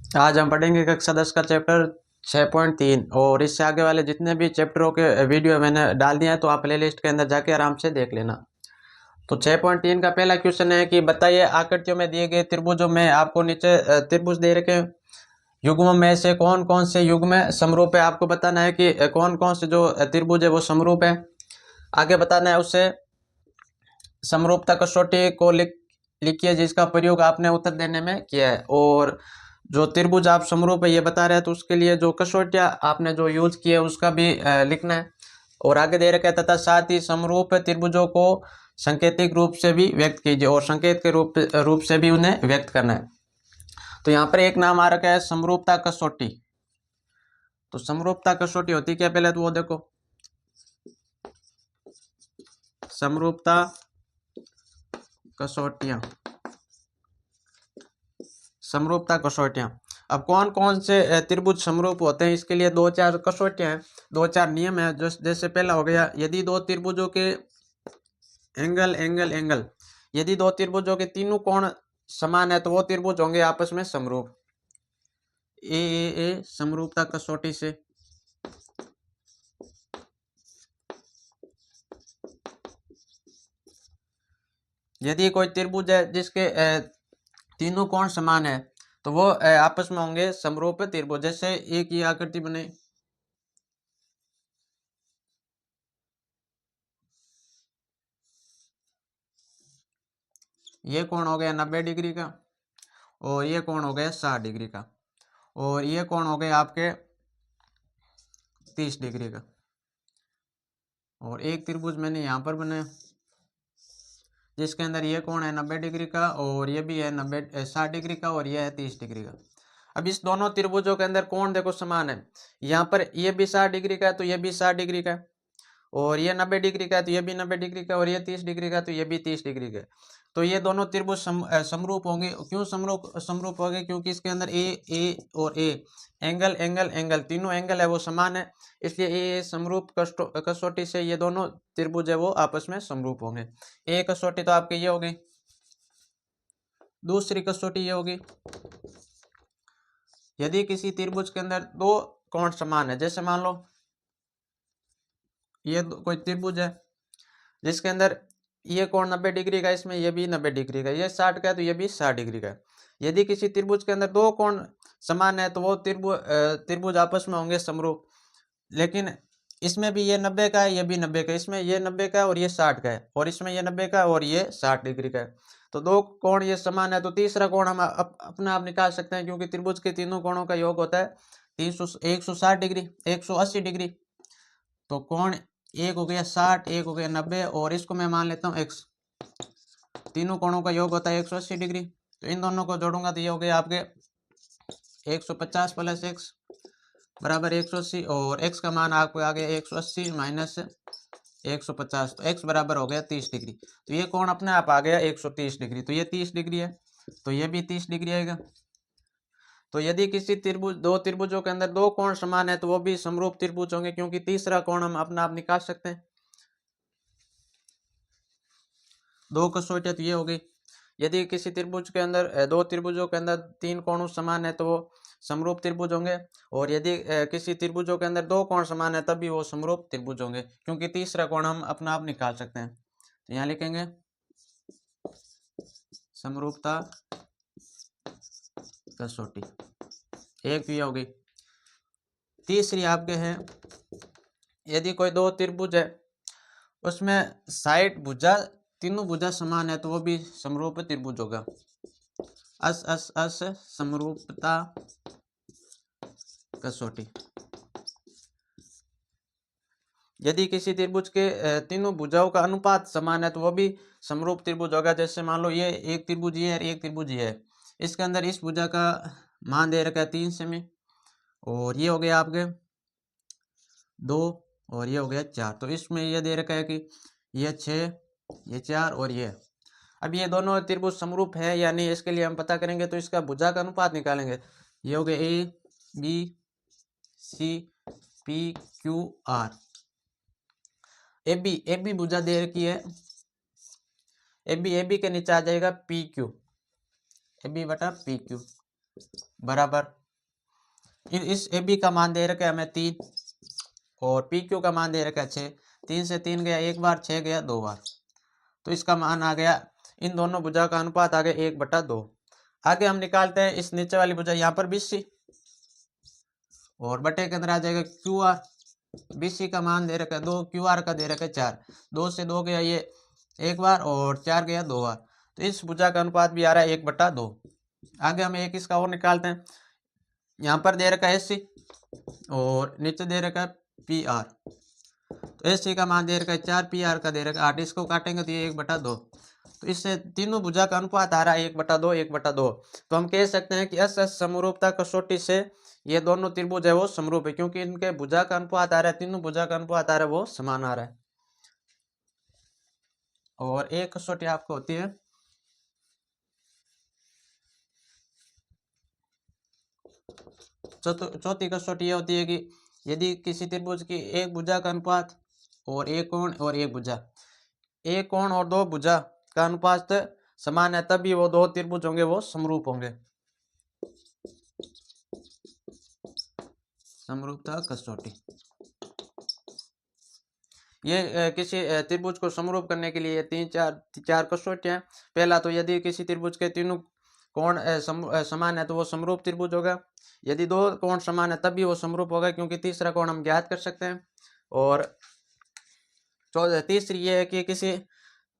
आज हम पढ़ेंगे कक्षा 10 का चैप्टर 6.3 और इससे आगे वाले जितने भी चैप्टरों के वीडियो मैंने डाल दिया है तो आप प्लेलिस्ट के अंदर जाके आराम से देख लेना। तो 6.3 का पहला क्वेश्चन है कि बताइए आकृतियों में दिए गए त्रिभुजों में आपको नीचे त्रिभुज दे रखे हैं, युग्म में से कौन कौन से युग्म समरूप है। आपको बताना है कि कौन कौन से जो त्रिभुज है वो समरूप है। आगे बताना है उससे समरूपता कसौटी को लिखिए जिसका प्रयोग आपने उत्तर देने में किया है। और जो त्रिभुज आप समरूप है ये बता रहे हैं तो उसके लिए जो कसौटियां आपने जो यूज की है उसका भी लिखना है। और आगे दे रखा है तथा साथ ही समरूप त्रिभुजों को सांकेतिक रूप से भी व्यक्त कीजिए और संकेत के रूप से भी उन्हें व्यक्त करना है। तो यहाँ पर एक नाम आ रखा है समरूपता कसौटी। तो समरूपता कसौटी होती क्या, पहले तो वो देखो। समरूपता कसौटियां, समरूपता कसौटियां। अब कौन कौन से त्रिभुज समरूप होते हैं इसके लिए दो चार कसौटियां हैं, दो चार नियम है। जैसे पहला हो गया, यदि दो त्रिभुजों के एंगल एंगल एंगल, यदि दो त्रिभुजों के तीनों कोण समान है तो वो त्रिभुज होंगे आपस में समरूप। ए समरूपता कसौटी से। यदि कोई त्रिभुज है जिसके तीनों कोण समान है तो वो आपस में होंगे समरूप त्रिभुज। जैसे एक ये आकृति बने, ये कोण हो गया 90 डिग्री का और ये कोण हो गया 60 डिग्री का और ये कोण हो गए आपके 30 डिग्री का। और एक त्रिभुज मैंने यहाँ पर बनाया जिसके अंदर ये कोण है 90 डिग्री का और ये भी है 60 डिग्री का और ये है 30 डिग्री का। अब इस दोनों त्रिभुजों के अंदर कोण देखो समान है। यहाँ पर ये भी 60 डिग्री का है तो ये भी 60 डिग्री का है और ये 90 डिग्री का है तो ये भी 90 डिग्री का और ये 30 डिग्री का तो ये भी 30 डिग्री का। तो ये दोनों त्रिभुज समरूप होंगे। क्यों समरूप होंगे? क्योंकि इसके अंदर ए और ए, एंगल एंगल एंगल, तीनों एंगल है वो समान है, इसलिए ए समरूप कसौटी से ये दोनों त्रिभुज है वो आपस में समरूप होंगे। ए कसौटी तो आपके ये होगी, दूसरी कसौटी ये होगी। यदि किसी त्रिभुज के अंदर दो कोण समान है, जैसे मान लो ये कोई त्रिभुज है जिसके अंदर ये कोण 90 डिग्री का, इसमें ये भी 90 डिग्री का, ये 60 का है तो ये भी 60 डिग्री का है। यदि किसी त्रिभुज के अंदर दो कोण समान है तो वो त्रिभुज आपस में होंगे समरूप। लेकिन इसमें भी ये 90 का है, ये भी 90 का, इसमें ये 90 का है और ये 60 का है और इसमें ये 90 का और ये 60 डिग्री का है। तो दो कोण ये समान है तो तीसरा कोण हम अपना आप निकाल सकते हैं क्योंकि त्रिभुज के तीनों कोणों का योग होता है 160 डिग्री, 180 डिग्री। तो कोण एक हो गया 60, एक हो गया 90 और इसको मैं मान लेता हूँ x। तीनों कोणों का योग होता है 180 डिग्री। तो इन दोनों को जोड़ूंगा तो ये हो गया आपके 150 प्लस x बराबर 180 और x का मान आपको आ गया 180 माइनस 150 तो x बराबर हो गया 30 डिग्री। तो ये कोण अपने आप आ गया 130 डिग्री। तो ये 30 डिग्री है तो ये भी 30 डिग्री आएगा। तो यदि किसी दो त्रिभुजों के अंदर दो कोण समान है तो वो भी समरूप त्रिभुज होंगे क्योंकि तीसरा कोण हम अपना आप निकाल सकते हैं। दो कसौटियां तो ये हो गई। यदि किसी त्रिभुज के अंदर दो त्रिभुजों के अंदर तीन कोण समान है तो वो समरूप त्रिभुज होंगे और यदि किसी त्रिभुजों के अंदर दो कोण समान है तभी वो समरूप त्रिभुज होंगे क्योंकि तीसरा कोण हम अपना आप निकाल सकते हैं। तो यहाँ लिखेंगे समरूपता कसौटी। एक ये होगी। तीसरी आपके हैं, यदि कोई दो त्रिभुज है उसमें साइड भुजा तीनों भुजा समान है तो वो भी समरूप त्रिभुज होगा। अस समरूपता कसौटी। यदि किसी त्रिभुज के तीनों भुजाओं का अनुपात समान है तो वो भी समरूप त्रिभुज होगा। जैसे मान लो ये एक त्रिभुज ये है, एक त्रिभुज ये है, इसके अंदर इस भुजा का मान दे रखा है 3 सेमी और ये हो गया आपके 2 और ये हो गया 4। तो इसमें ये दे रखा है कि ये 6, ये 4 और ये। अब ये दोनों त्रिभुज समरूप है या नहीं इसके लिए हम पता करेंगे तो इसका भुजा का अनुपात निकालेंगे। ये हो गया A B C P Q R. A B भुजा दे रखी है, ए बी के नीचे आ जाएगा पी क्यू, ए बी बटा पी क्यू बराबर इस ए बी का मान दे रखा है हमें 3 और पी क्यू का मान दे रखा है 6। 3 से 3 गया एक बार, 6 गया 2 बार, तो इसका मान आ गया, इन दोनों भुजा का अनुपात आ गया 1/2। आगे हम निकालते हैं इस नीचे वाली भुजा, यहाँ पर BC और बटे के अंदर आ जाएगा QR। BC का मान दे रखा है 2, QR का दे रखा है 4। 2 से 2 गया ये एक बार और 4 गया 2 बार, तो इस भुजा का अनुपात भी आ रहा है 1/2। आगे हम एक इसका और निकालते हैं, यहाँ पर दे रखा है SC और नीचे दे रखा है PR। तो SC का मान दे रखा है 4, PR का दे रखा है 8, इसको काटेंगे तो ये 1/2, तो इससे तीनों भुजा का अनुपात आ रहा है 1/2 1/2। तो हम कह सकते हैं कि एस समरूपता कसौटी से ये दोनों त्रिभुज है वो समरूप है, क्योंकि इनके भुजा का अनुपात आ रहा है, तीनों भुजा का अनुपात आ रहा है वो समान आ रहा है। और एक कसौटी आपको होती है चौथी कसौटी ये होती है कि यदि किसी त्रिभुज की एक भुजा का अनुपात और एक कोण और एक भुजा, एक कोण और दो भुजा का अनुपात समान है, तभी वो दो त्रिभुज होंगे वो समरूप होंगे। समरूपता कसौटी ये किसी त्रिभुज को समरूप करने के लिए तीन चार कसौटियां। पहला तो यदि किसी त्रिभुज के तीनों कोण समान है तो वो समरूप त्रिभुज होगा। यदि दो कोण समान है तब भी वो समरूप होगा, क्योंकि तीसरा कोण हम ज्ञात कर सकते हैं। और तीसरी ये है कि किसी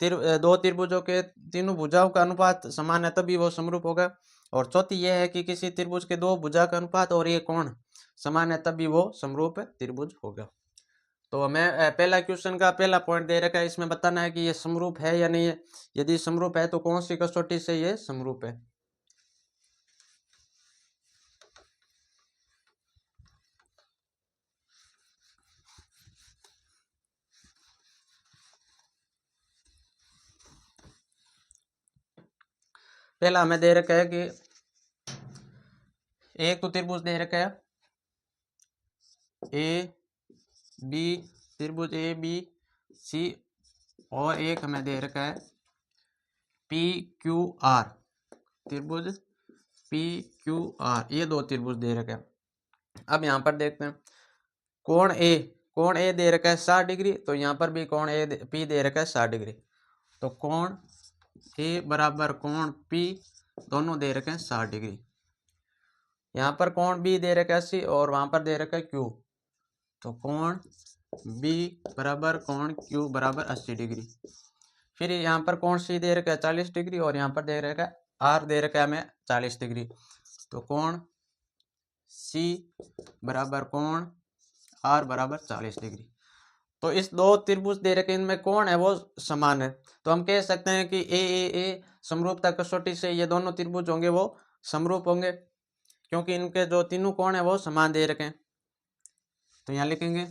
दो त्रिभुजों के तीनों भुजाओं का अनुपात समान है तभी वो समरूप होगा। और चौथी यह है कि किसी त्रिभुज के दो भुजा का अनुपात और एक कोण समान है तभी वो समरूप त्रिभुज होगा। तो हमें पहला क्वेश्चन का पहला पॉइंट दे रखा है, इसमें बताना है कि ये समरूप है या नहीं है। यदि समरूप है तो कौन सी कसौटी से ये समरूप है। पहला हमें दे रखा है कि एक तो त्रिभुज दे रखा है ए बी, त्रिभुज ABC, और एक हमें दे रखा है PQR, त्रिभुज PQR, ये दो त्रिभुज दे रखे हैं। अब यहाँ पर देखते हैं कोण A दे रखा है 60 डिग्री, तो यहाँ पर भी कोण P दे रखा है 60 डिग्री। तो कोण A बराबर कोण P दोनों दे रखे हैं 60 डिग्री। यहाँ पर कोण B दे रखा है 80 और वहां पर दे रखा है Q, तो कोण B बराबर कोण Q बराबर 80 डिग्री। फिर यहाँ पर कोण C दे रखा है 40 डिग्री और यहाँ पर दे रखा है R दे रखा है हमें 40 डिग्री। तो कोण C बराबर कोण R बराबर 40 डिग्री। तो इस दो त्रिभुज दे रखे इनमें कोण है वो समान है, तो हम कह सकते हैं कि ए समरूपता कसौटी से ये दोनों त्रिभुज होंगे वो समरूप होंगे, क्योंकि इनके जो तीनों कोण है वो समान दे रखे हैं। तो यहाँ लिखेंगे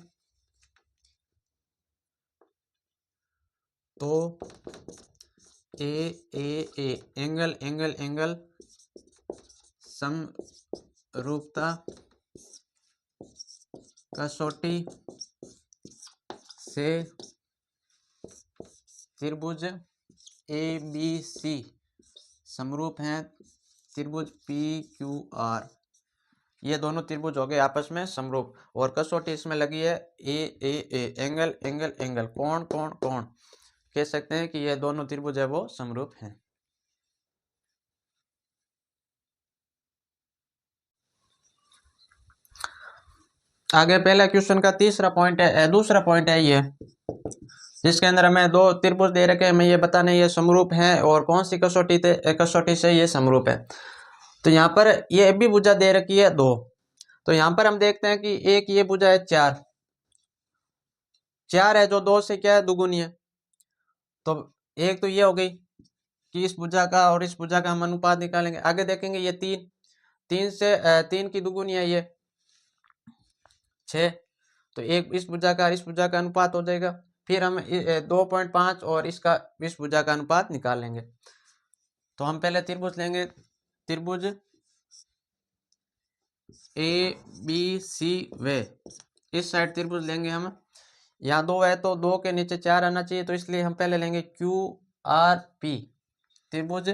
तो ए एंगल समरूपता कसौटी से त्रिभुज ABC समरूप हैं त्रिभुज PQR, ये दोनों त्रिभुज हो गए आपस में समरूप। और कसौटी इसमें लगी है ए एंगल कोण कह सकते हैं कि ये दोनों त्रिभुज है वो समरूप हैं। आगे पहला क्वेश्चन का दूसरा पॉइंट है ये, जिसके अंदर हमें दो त्रिभुज दे रखे हैं, हमें ये बताना ये समरूप हैं और कौन सी कसौटी से ये समरूप है। तो यहाँ पर ये भी भुजा दे रखी है 2, तो यहाँ पर हम देखते हैं कि एक ये भुजा है 4 है जो 2 से क्या है दुगुनी है। तो एक तो ये हो गई कि इस भुजा का और इस भुजा का हम अनुपात निकालेंगे। आगे देखेंगे ये 3 से 3 की दुगुनी है ये 6, तो एक इस भुजा का इस भुजा का अनुपात हो जाएगा। फिर हम 2.5 और इसका इस भुजा का अनुपात निकालेंगे। तो हम पहले त्रिभुज लेंगे, त्रिभुज ABC वे इस साइड त्रिभुज लेंगे हम। यहाँ 2 है तो 2 के नीचे 4 आना चाहिए, तो इसलिए हम पहले लेंगे QRP, त्रिभुज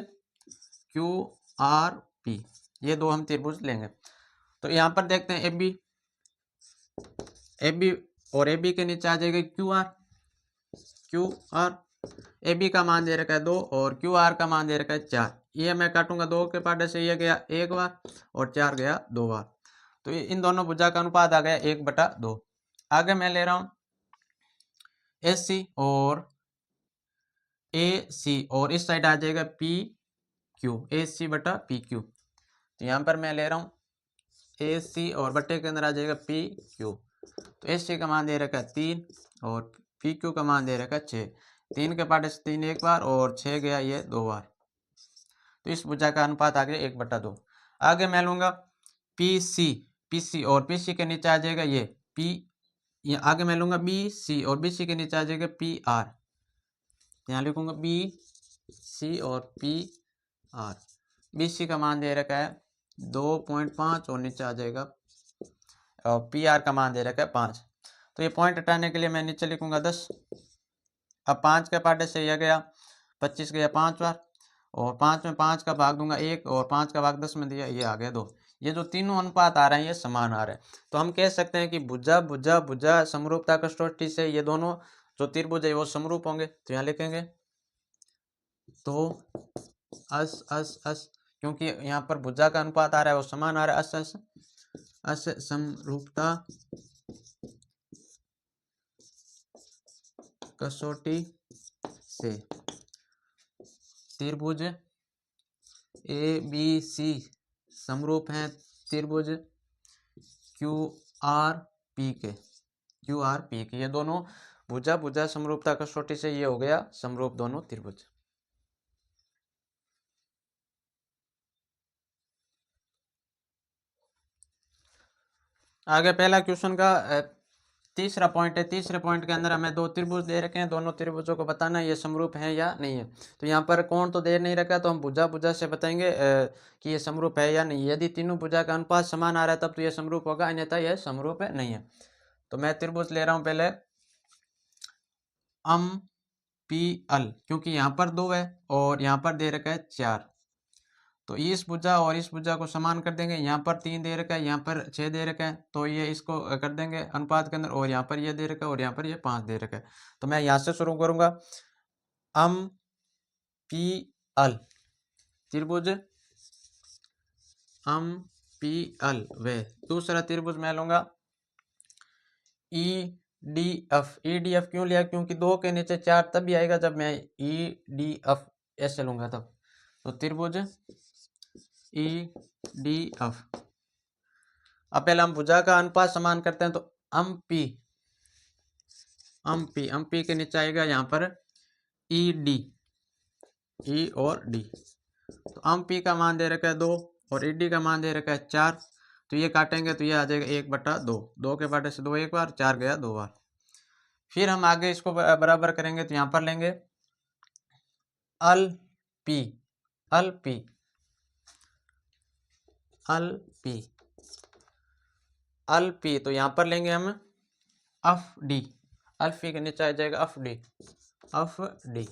QRP, ये दो हम त्रिभुज लेंगे। तो यहाँ पर देखते हैं ए बी और ए बी के नीचे आ जाएगा क्यू आर। ए बी का मान दे रखा है 2 और क्यू आर का मान दे रखा है 4। ये मैं काटूंगा 2 के पार्ट से, ये गया 1 बार और 4 गया 2 बार। तो इन दोनों भुजा का अनुपात आ गया 1/2। आगे मैं ले रहा हूं एस सी और ए सी, और इस साइड आ जाएगा पी क्यू, ए सी बटा पी क्यू। तो यहाँ पर मैं ले रहा हूँ ए सी और बट्टे के अंदर आ जाएगा पी क्यू। तो एस सी का मान दे रखा है 3 और पी क्यू का मान दे रखा है 6। 3 के पार्ट से 3 एक बार और 6 गया ये 2 बार। तो इस भुजा का अनुपात आ गया 1/2। आगे मैं लूंगा पी सी और पी सी के नीचे आ जाएगा ये पी। आगे मैं लूंगा बी सी और बी सी के नीचे आ जाएगा पी आर। यहाँ लिखूंगा बी सी और पी आर। बी सी का मान दे रखा है 2.5 और नीचे आ जाएगा और पी आर का मान दे रखा है 5। तो ये पॉइंट हटाने के लिए मैं नीचे लिखूंगा 10। अब 5 के पार्ट से यह गया 25 गया 5 बार और 5 में 5 का भाग दूंगा 1 और 5 का भाग 10 में दिया, ये आ गया 2। ये जो तीनों अनुपात आ रहे हैं ये समान आ रहे हैं। तो हम कह सकते हैं कि भुजा भुजा भुजा समरूपता कसौटी से ये दोनों जो त्रिभुज है वो समरूप होंगे। तो यहाँ लिखेंगे तो अस अस अस, क्योंकि यहाँ पर भुजा का अनुपात आ रहा है वो समान आ रहा है, अस अस अस समरूपता कसौटी से त्रिभुज ए बी सी समरूप हैं त्रिभुज क्यू आर पी के। ये दोनों भुजा भुजा समरूपता कसौटी से ये हो गया समरूप दोनों त्रिभुज। आगे पहला क्वेश्चन का तीसरा पॉइंट है। तीसरे पॉइंट के अंदर हमें 2 त्रिभुज दे रखे हैं, दोनों त्रिभुजों को बताना है ये समरूप है या नहीं है। तो यहाँ पर कोण तो दे नहीं रखा, तो हम भुजा भुजा से बताएंगे कि ये समरूप है या नहीं। यदि तीनों भुजा का अनुपात समान आ रहा है तब तो ये समरूप होगा, अन्यथा यह समरूप है नहीं है। तो मैं त्रिभुज ले रहा हूँ पहले अम पी अल, क्योंकि यहाँ पर 2 है और यहाँ पर दे रखा है 4। तो इस भुजा और इस भुजा को समान कर देंगे। यहाँ पर 3 दे रखा है, यहाँ पर 6 दे रखा है, तो ये इसको कर देंगे अनुपात के अंदर, और यहाँ पर ये दे रखा है और यहाँ पर ये 5 दे रखा है। तो मैं यहाँ से शुरू करूंगा अम पी अल त्रिभुज अम पी अल। वे दूसरा त्रिभुज मैं लूंगा E D F. E D F क्यों लिया, क्योंकि 2 के नीचे 4 तभी आएगा जब मैं ई डी एफ ऐसे लूंगा तब। तो त्रिभुज ई डी एफ। अब पहले हम भुजा का अनुपात समान करते हैं। तो अम पी के नीचे आएगा यहाँ पर ई डी, ई और डी। तो अम पी का मान दे रखा है 2 और ई डी का मान दे रखा है 4। तो ये काटेंगे तो ये आ जाएगा 1/2। 2 के बाटे से 2 एक बार, 4 गया 2 बार। फिर हम आगे इसको बराबर करेंगे। तो यहाँ पर लेंगे अल पी अल पी अल पी अल पी। तो यहाँ पर लेंगे हम अफ डी। अल्फी के नीचे आ जाएगा अफ डी।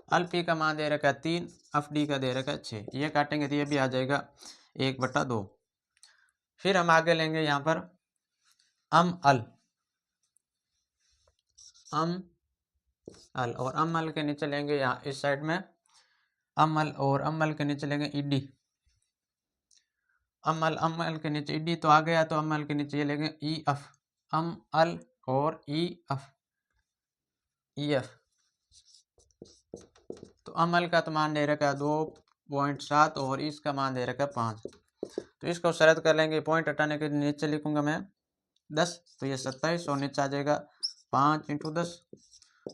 अल्फी का मान दे रखा है 3, अफ डी का दे रखा है 6। ये काटेंगे तो ये भी आ जाएगा 1/2। फिर हम आगे लेंगे यहाँ पर अम अल और अम अल के नीचे लेंगे यहाँ इस साइड में अमल, और अमल के नीचे लेंगे ईडी। अमल के नीचे ईडी तो आ गया, तो अमल के नीचे ये लेंगे ई एफ। अम अल और ई एफ। तो अमल का तो मान दे रखा है 2.7 और इसका मान दे रखा है 5। तो इसको शरत कर लेंगे। पॉइंट हटाने के नीचे लिखूंगा मैं 10, तो ये 27 और नीचे आ जाएगा 5 × 10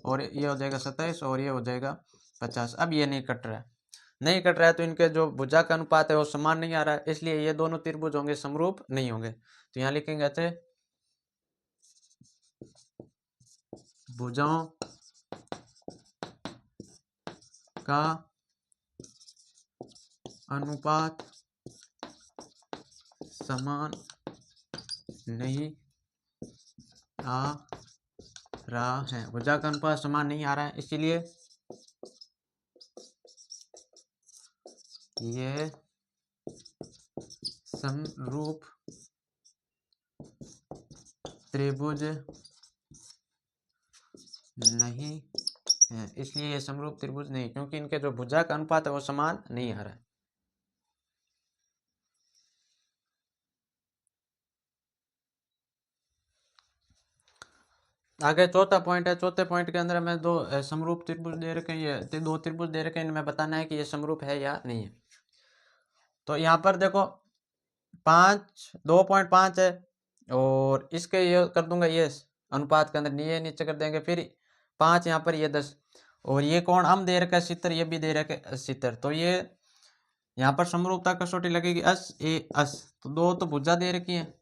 और ये हो जाएगा 27 और ये हो जाएगा 50। अब ये नहीं कट नहीं कट रहा है तो इनके जो भुजा का अनुपात है वो समान नहीं आ रहा है, इसलिए ये दोनों त्रिभुज होंगे समरूप नहीं होंगे। तो यहाँ लिखेंगे अच्छे भुजाओं का अनुपात समान नहीं आ रहा है। भुजा का अनुपात समान नहीं आ रहा है, इसलिए ये समरूप त्रिभुज नहीं है, इसलिए ये समरूप त्रिभुज नहीं, क्योंकि इनके जो भुजा का अनुपात है वो समान नहीं आ रहा है। आगे चौथा पॉइंट है। चौथे पॉइंट के अंदर हमें दो समरूप त्रिभुज दे रखे हैं, ये दो त्रिभुज दे रखे हैं, इनमें बताना है कि ये समरूप है या नहीं है। तो यहाँ पर देखो 2.5 है और इसके ये कर दूंगा, ये अनुपात के अंदर ये नीचे कर देंगे, फिर 5 यहाँ पर, ये 10, और ये कोण हम दे रखा है 70, ये भी दे रखा है 70। तो ये यहाँ पर समरूपता कसौटी लगेगी अस ए अस, तो दो तो भुजा दे रखी है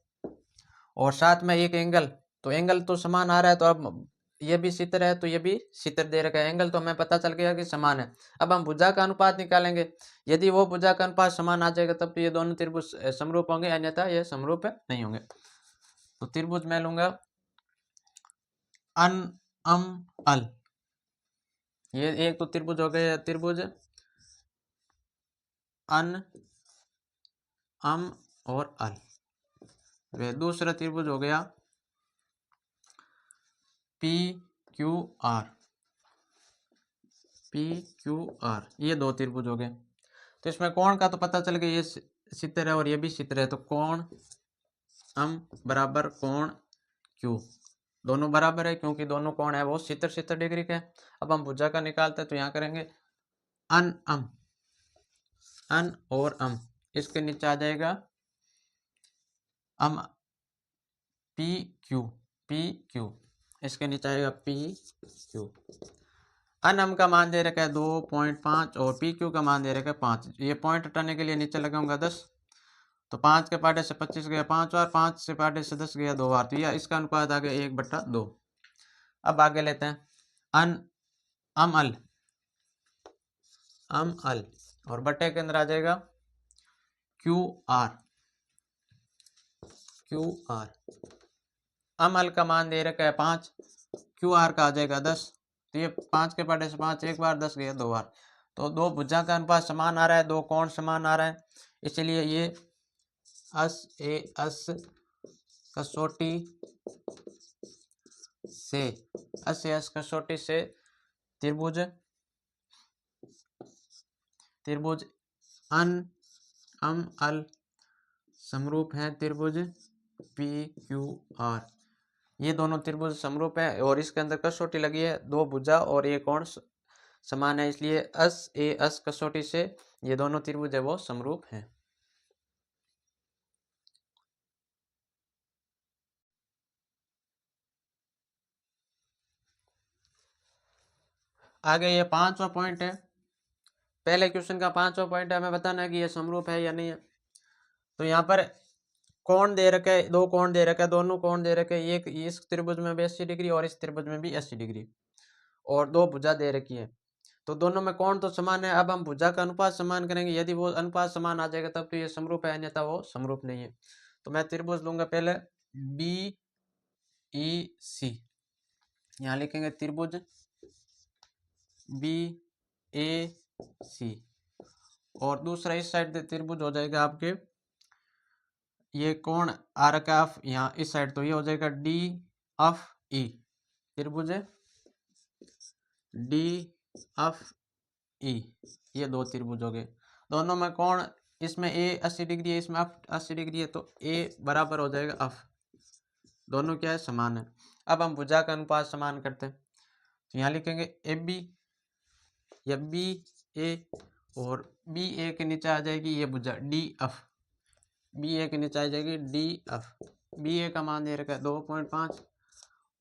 और साथ में एक एंगल, तो एंगल तो समान आ रहा है, तो अब ये भी 70 है तो ये भी 70 दे रखा है, एंगल तो हमें पता चल गया कि समान है। अब हम भुजा का अनुपात निकालेंगे, यदि वो भुजा का अनुपात समान आ जाएगा तब तो ये दोनों त्रिभुज समरूप होंगे, अन्यथा ये समरूप नहीं होंगे। तो त्रिभुज मैं लूंगा अन अम अल, ये एक तो त्रिभुज हो गया त्रिभुज अन अम और अल। वे दूसरा त्रिभुज हो गया P Q are, P Q are, ये दो त्रिभुज हो गए। तो इसमें कोण का तो पता चल गया, ये 70 है और ये भी 70 है, तो कोण अम बराबर कोण क्यू, दोनों बराबर है क्योंकि दोनों कोण है वो 70 डिग्री के। अब हम भुजा का निकालते हैं तो यहाँ करेंगे अन अम, अन और अम, इसके नीचे आ जाएगा अम पी क्यू, पी क्यू, इसके नीचे आएगा पी क्यू। अन अम का मान दे रखा है 2.5 और पी क्यू का मान दे रखा है 5। ये पॉइंट हटाने के लिए नीचे लगाऊंगा 10, तो 5 के पाटे से 25 गया 5 बार, 5 से पाटे से 10 गया 2 बार, तो यह इसका अनुपात आ गया 1/2। अब आगे लेते हैं अन अम अल, अम अल, और बटे के अंदर आ जाएगा क्यू आर, क्यू आर। अम अल का मान दे रखा है 5, क्यू आर का आ जाएगा 10, तो ये 5 के पाटे से 5 एक बार, 10 गया 2 बार, तो दो भुजा का अनुपात समान आ रहा है, दो कोण समान आ रहा है, इसलिए ये अस ए अस कसौटी से, अस ए अस कसौटी से त्रिभुज, त्रिभुज अन अम अल समरूप है त्रिभुज पी क्यू आर। ये दोनों त्रिभुज समरूप है और इसके अंदर कसौटी लगी है, दो भुजा और ये कोण समान है, इसलिए अस ए अस कसौटी से ये दोनों त्रिभुज है वो समरूप है। आगे ये 5वां पॉइंट है, पहले क्वेश्चन का 5वां पॉइंट है, हमें बताना है कि ये समरूप है या नहीं है। तो यहाँ पर कोण दे रखे है, दो कोण दे रखे है, दोनों कोण दे रखे है, एक इस त्रिभुज में भी 80 डिग्री और इस त्रिभुज में भी 80 डिग्री, और दो भुजा दे रखी है, तो दोनों में कोण तो समान है। अब हम भुजा का अनुपात समान करेंगे, यदि वो अनुपात समान आ जाएगा तब तो ये समरूप है, अन्यथा वो समरूप नहीं है। तो मैं त्रिभुज लूंगा पहले बी ई सी, यहाँ लिखेंगे त्रिभुज बी ए सी, और दूसरा इस साइड त्रिभुज हो जाएगा आपके, ये कोण आ रखा है यहाँ इस साइड, तो ये हो जाएगा डी एफ ई, त्रिभुज डी एफ ई, ये दो त्रिभुज हो गए, दोनों में कोण, इसमें ए 80 डिग्री है, इसमें एफ 80 डिग्री है, तो ए बराबर हो जाएगा एफ, दोनों क्या है समान है। अब हम भुजा का अनुपात समान करते हैं, तो यहाँ लिखेंगे ए बी, या बी ए, और बी ए के नीचे आ जाएगी ये भुजा डी एफ, बी ए के नीचे आ जाएगी डी एफ, बी ए का मान दे रखा है 2.5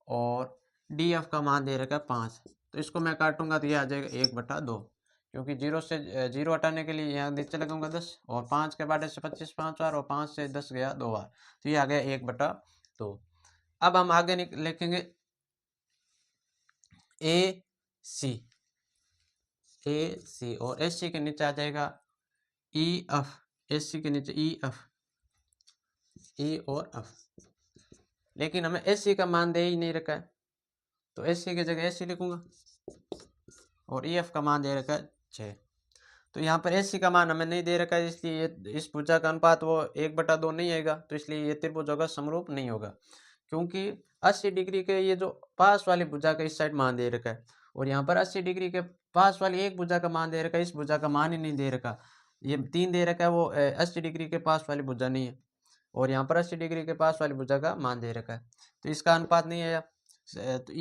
और डी एफ का मान दे रखा है 5, तो इसको मैं काटूंगा तो ये आ जाएगा 1/2, क्योंकि 0 से 0 हटाने के लिए यहाँ नीचे लगाऊंगा 10, और 5 के बाटे से 25 5 बार, और 5 से 10 गया 2 बार, तो ये आ गया 1/2। अब हम आगे लिखेंगे ए सी, ए सी, और एस सी के नीचे आ जाएगा ई एफ, एस सी के नीचे ई एफ, ई और एफ, लेकिन हमें एस सी का मान दे ही नहीं रखा है, तो एस सी की जगह एस सी लिखूंगा, और ई एफ का मान दे रखा है 6। तो यहाँ पर AC का मान हमें नहीं दे रखा है, इसलिए इस भुजा का अनुपात वो 1/2 नहीं आएगा, तो इसलिए ये त्रिभुज होगा समरूप नहीं होगा, क्योंकि 80 डिग्री के ये जो पास वाली भुजा का इस साइड मान दे रखा है और यहाँ पर 80 डिग्री के पास वाली एक भुजा का मान दे रखा है, इस भुजा का मान ही नहीं दे रखा। ये 3 दे रखा है, वो 80 डिग्री के पास वाली भुजा नहीं है और यहाँ पर 80 डिग्री के पास वाली भुजा का मान दे रखा है, तो इसका अनुपात नहीं आया। तो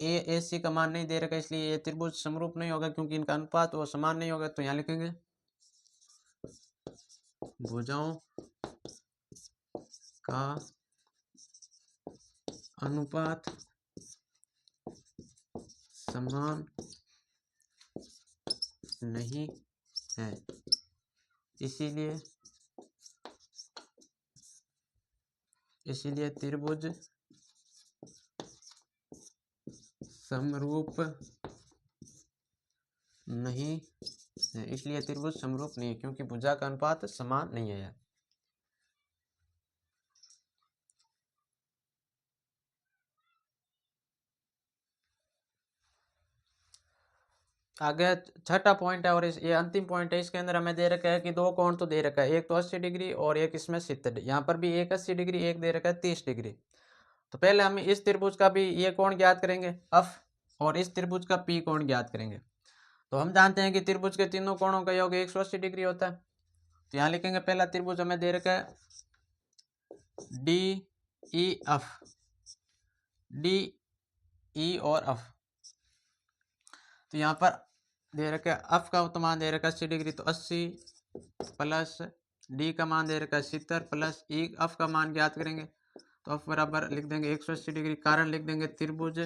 AC का मान नहीं दे रखा, इसलिए ये त्रिभुज समरूप नहीं होगा, क्योंकि इनका अनुपात वो समान नहीं होगा। तो यहाँ लिखेंगे भुजाओं का अनुपात समान नहीं है, इसीलिए त्रिभुज समरूप नहीं है, इसलिए त्रिभुज समरूप नहीं है, क्योंकि भुजा का अनुपात समान नहीं है। आगे छठा पॉइंट है और ये अंतिम पॉइंट है। इसके अंदर हमें दे रखा है कि दो कोण तो दे रखा है, एक तो 80 डिग्री और एक इसमें 70। यहाँ पर भी एक 80 डिग्री, एक दे रखा है 30 डिग्री। तो पहले हम इस त्रिभुज का भी ये कोण ज्ञात करेंगे एफ, और इस त्रिभुज का पी कोण ज्ञात करेंगे। तो हम जानते हैं कि त्रिभुज के तीनों कोणों का योग 180 डिग्री होता है। तो यहाँ लिखेंगे पहला त्रिभुज हमें दे रखा है DEF, DE और F। तो यहाँ पर दे रखा है एफ का तो मान दे रखा है 80 डिग्री, तो 80 प्लस डी का मान दे रखा है 70 प्लस ई एफ का मान ज्ञात करेंगे। तो एफ बराबर लिख देंगे 180 डिग्री, कारण लिख देंगे त्रिभुज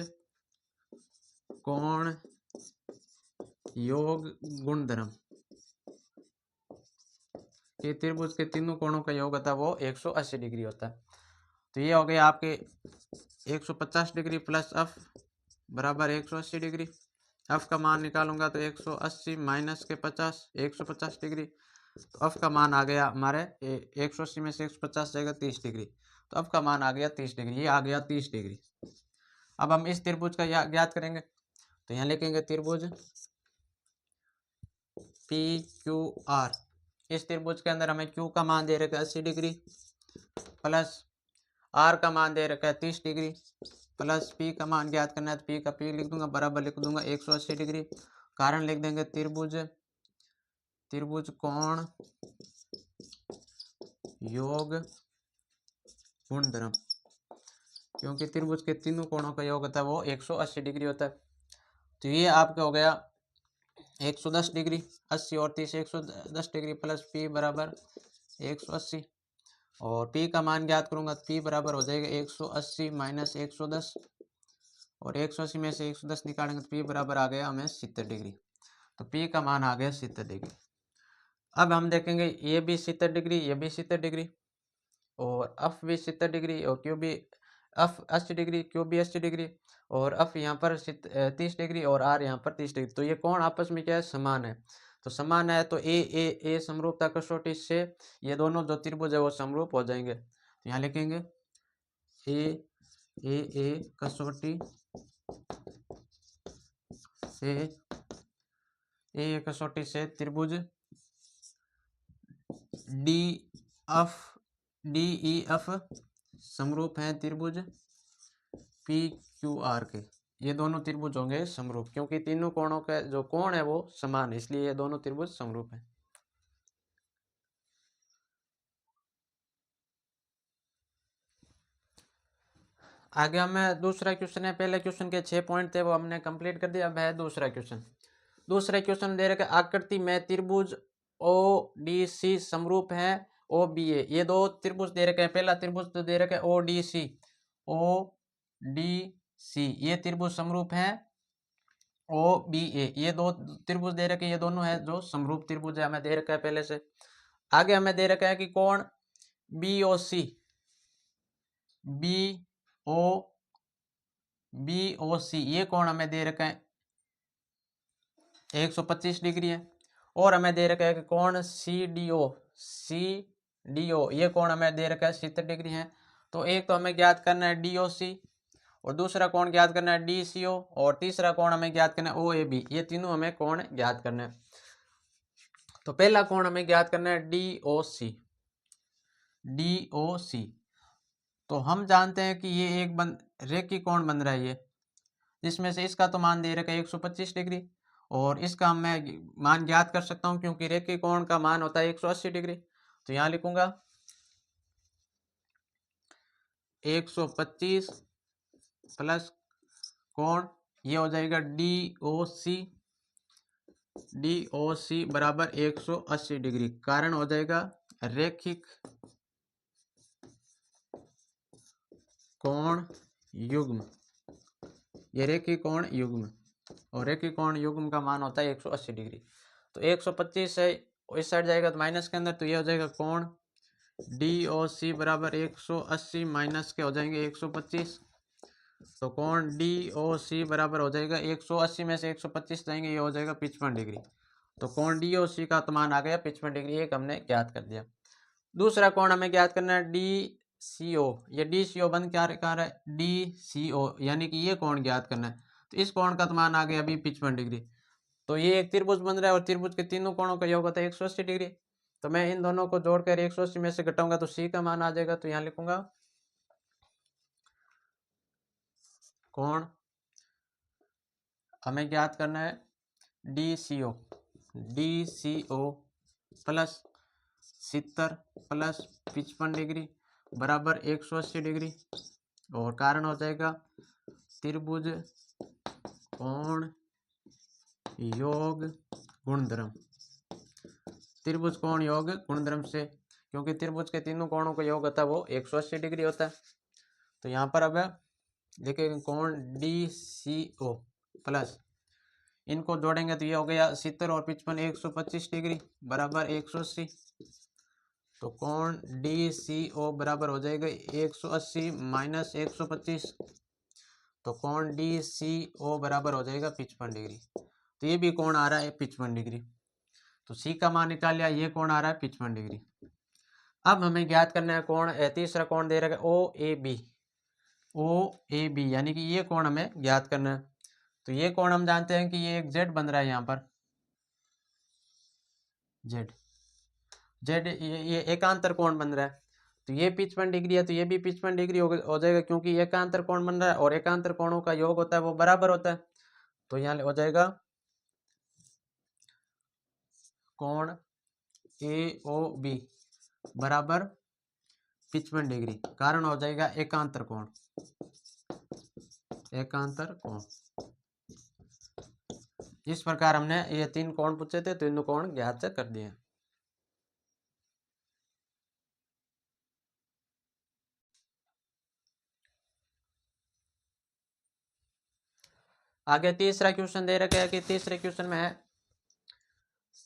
कोण योग गुणधर्म, ये त्रिभुज के तीनों कोणों का योग होता है वो 180 डिग्री होता है। तो ये हो गया आपके 150 डिग्री प्लस एफ बराबर 180 डिग्री। एफ का मान निकालूंगा तो 180 माइनस के 50, 150 डिग्री। तो एफ का मान आ गया हमारे 180 में से 150 जाएगा 30 डिग्री, तो एफ का मान आ गया 30 डिग्री, ये आ गया 30 डिग्री। अब हम इस त्रिभुज का ज्ञात करेंगे। तो यहाँ लिखेंगे त्रिभुज PQR। इस त्रिभुज के अंदर हमें Q का मान दे रखा है 80 डिग्री प्लस R का मान दे रखा है 30 डिग्री प्लस P का मान ज्ञात करना है, तो P का P लिख दूंगा बराबर लिख दूंगा 180 डिग्री, कारण लिख देंगे त्रिभुज कोण योग गुणधर्म, क्योंकि त्रिभुज के तीनों कोणों का योग होता है वो 180 डिग्री होता है। तो ये आपका हो गया 110 डिग्री, 80 और 30 110 डिग्री प्लस P बराबर 180, और P का मान ज्ञात करूंगा तो P बराबर हो जाएगा 180 माइनस 110, और 180 में से 110 निकालेंगे तो P बराबर आ गया हमें 70 डिग्री। तो P का मान आ गया 70 डिग्री। अब हम देखेंगे ये भी 70 डिग्री, ये भी 70 डिग्री, और F भी 70 डिग्री, और Q भी F 80 डिग्री, Q भी 80 डिग्री, और F यहाँ पर 30 डिग्री और R यहाँ पर 30 डिग्री। तो ये कोण आपस में क्या है, समान है। तो समान है तो ए समरूपता कसौटी से ये दोनों जो त्रिभुज है वो समरूप हो जाएंगे। तो यहाँ लिखेंगे ए कसौटी से त्रिभुज DEF समरूप हैं त्रिभुज PQR के। ये दोनों त्रिभुज होंगे समरूप, क्योंकि तीनों कोणों का जो कोण है वो समान है, इसलिए ये दोनों त्रिभुज समरूप हैं। आगे हमें दूसरा क्वेश्चन है। पहले क्वेश्चन के 6 पॉइंट थे वो हमने कंप्लीट कर दिया। अब है दूसरा क्वेश्चन। दूसरा क्वेश्चन दे रखा है आकृति में त्रिभुज ODC समरूप है OBA। ये दो त्रिभुज दे रखे हैं। पहला त्रिभुज तो दे रखा है ODC, ये त्रिभुज समरूप है OBA। ये दो त्रिभुज दे रखे हैं, ये दोनों है जो समरूप त्रिभुज है, हमें दे रखा है पहले से। आगे हमें दे रखा है कि कोण BOC ये कोण हमें दे रखा है 125 डिग्री है, और हमें दे रखा है कि कोण CDO ये कोण हमें दे रखा है 70 डिग्री है। तो एक तो हमें ज्ञात करना है DOC, और दूसरा कोण ज्ञात करना है DCO, और तीसरा कोण हमें ज्ञात करना है OAB। ये तीनों हमें कोण ज्ञात करना है। तो पहला कोण हमें ज्ञात करना है डी ओ सी। तो हम जानते हैं कि ये एक रेखी कोण बन रहा है ये, जिसमें से इसका तो मान दे रखा है 125 डिग्री, और इसका मैं मान ज्ञात कर सकता हूं क्योंकि रेखी कोण का मान होता है 180 डिग्री। तो यहां लिखूंगा 125 प्लस कोण, ये हो जाएगा डी ओ सी बराबर 180 डिग्री। कारण हो जाएगा रेखिक कोण युग्म, ये रेखिक कोण युग्म, और रेखिक कोण युग्म का मान होता है 180 डिग्री। तो 125 है इस साइड जाएगा तो माइनस के अंदर, तो ये हो जाएगा कोण डी ओ सी बराबर 180 माइनस के हो जाएंगे 125। तो कोण डी ओ सी बराबर हो जाएगा 180 में से 125 जाएंगे, ये हो जाएगा 55 डिग्री। तो कोण डी ओ सी का तो मान आ गया 55 डिग्री, एक हमने ज्ञात कर दिया। दूसरा कोण हमें ज्ञात करना है डी सी ओ। ये डी सी ओ बन क्या रहा है डी सी ओ, यानी कि ये कोण ज्ञात करना है। तो इस कोण का तो मान आ गया अभी 55 डिग्री। तो ये एक त्रिभुज बन रहा है और त्रिभुज के तीनों कोणों का योग होता है 180 डिग्री। तो मैं इन दोनों को जोड़कर 180 में से घटाऊंगा तो सी का मान आ जाएगा। तो यहाँ लिखूंगा कोण हमें ज्ञात करना है D C O plus 70 plus 55 degree बराबर 180 डिग्री, और कारण हो जाएगा त्रिभुज कोण योग गुणधर्म। त्रिभुज कोण योग गुणधर्म से, क्योंकि त्रिभुज के तीनों कोणों का योग होता है वो 180 डिग्री होता है। तो यहाँ पर अब देखेंगे कोण डी सी ओ प्लस, इनको जोड़ेंगे तो ये हो गया 70 और 55 125 डिग्री बराबर 180। तो कोण डी सी ओ बराबर हो जाएगा 180 माइनस 125। तो कोण डी सी ओ बराबर हो जाएगा 55 डिग्री। तो ये भी कोण आ रहा है 55 डिग्री। तो सी का मान निकाल लिया, ये कोण आ रहा है 55 डिग्री। अब हमें ज्ञात करना है कोण, तीसरा कोण दे रखा है ओ ए बी, यानी कि ये कोण हमें ज्ञात करना है। तो ये कोण हम जानते हैं कि ये एक जेड बन रहा है, यहाँ पर जेड ये एकांतर कोण बन रहा है। तो ये 55 डिग्री है, तो ये भी 55 डिग्री हो जाएगा, क्योंकि एकांतर कोण बन रहा है और एकांतर कोणों का योग होता है वो बराबर होता है। तो यहाँ हो जाएगा कोण ए ओ बी बराबर 55 डिग्री। कारण हो जाएगा एकांतर कोण। इस प्रकार हमने ये 3 कोण पूछे थे, तीनों कोण ज्ञात कर दिए। आगे तीसरा क्वेश्चन दे रखा है कि तीसरे क्वेश्चन में है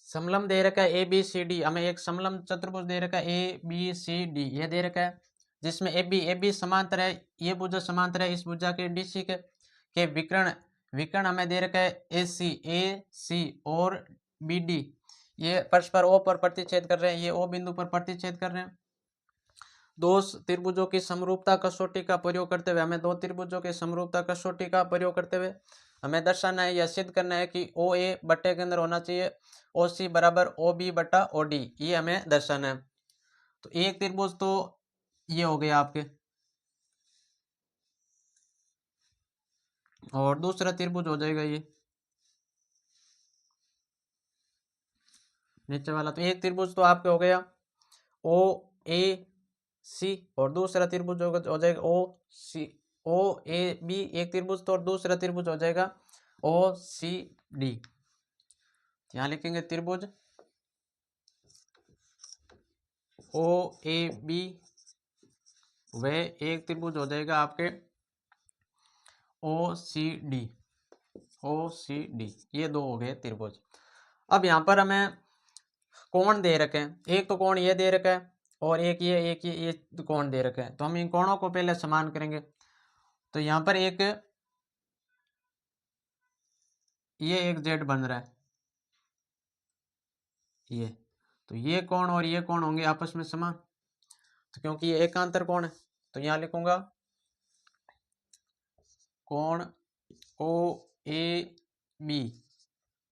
समलंब दे रखा है ए बी सी डी। हमें एक समलंब चतुर्भुज दे रखा है ए बी सी डी, ये दे रखा है, जिसमें ए बी समांतर है, ये भुजा समांतर है इस भुजा के डी सी के विकर्ण हमें दे रखा है ए सी और बी डी, ये परस्पर ओ पर प्रतिच्छेद कर रहे हैं, ये ओ बिंदु पर प्रतिच्छेद कर रहे हैं। दो त्रिभुजों की समरूपता कसौटी का प्रयोग करते हुए हमें दो त्रिभुजों के समरूपता कसौटी का प्रयोग करते हुए हमें दर्शाना है या सिद्ध करना है कि ओ ए बट्टे के अंदर होना चाहिए ओ सी बराबर ओ बी बटा ओ डी, ये हमें दर्शाना है। तो एक त्रिभुज तो ये हो गया आपके, और दूसरा त्रिभुज हो जाएगा ये नीचे वाला। तो एक त्रिभुज तो आपके हो गया ओ ए सी, और दूसरा त्रिभुज हो जाएगा ओ ए बी एक त्रिभुज, तो और दूसरा त्रिभुज हो जाएगा ओ सी डी। यहां लिखेंगे त्रिभुज ओ ए बी, वह एक त्रिभुज हो जाएगा आपके ओ सी डी, ये दो हो गए त्रिभुज। अब यहाँ पर हमें कोण दे रखे हैं, एक तो कोण ये दे रखा है और एक ये कोण दे रखा है। तो हम इन कोणों को पहले समान करेंगे। तो यहाँ पर ये एक जेड बन रहा है, ये तो ये कोण और ये कोण होंगे आपस में समान, तो क्योंकि ये एकांतर कोण है। तो यहाँ लिखूंगा कोण ओ ए बी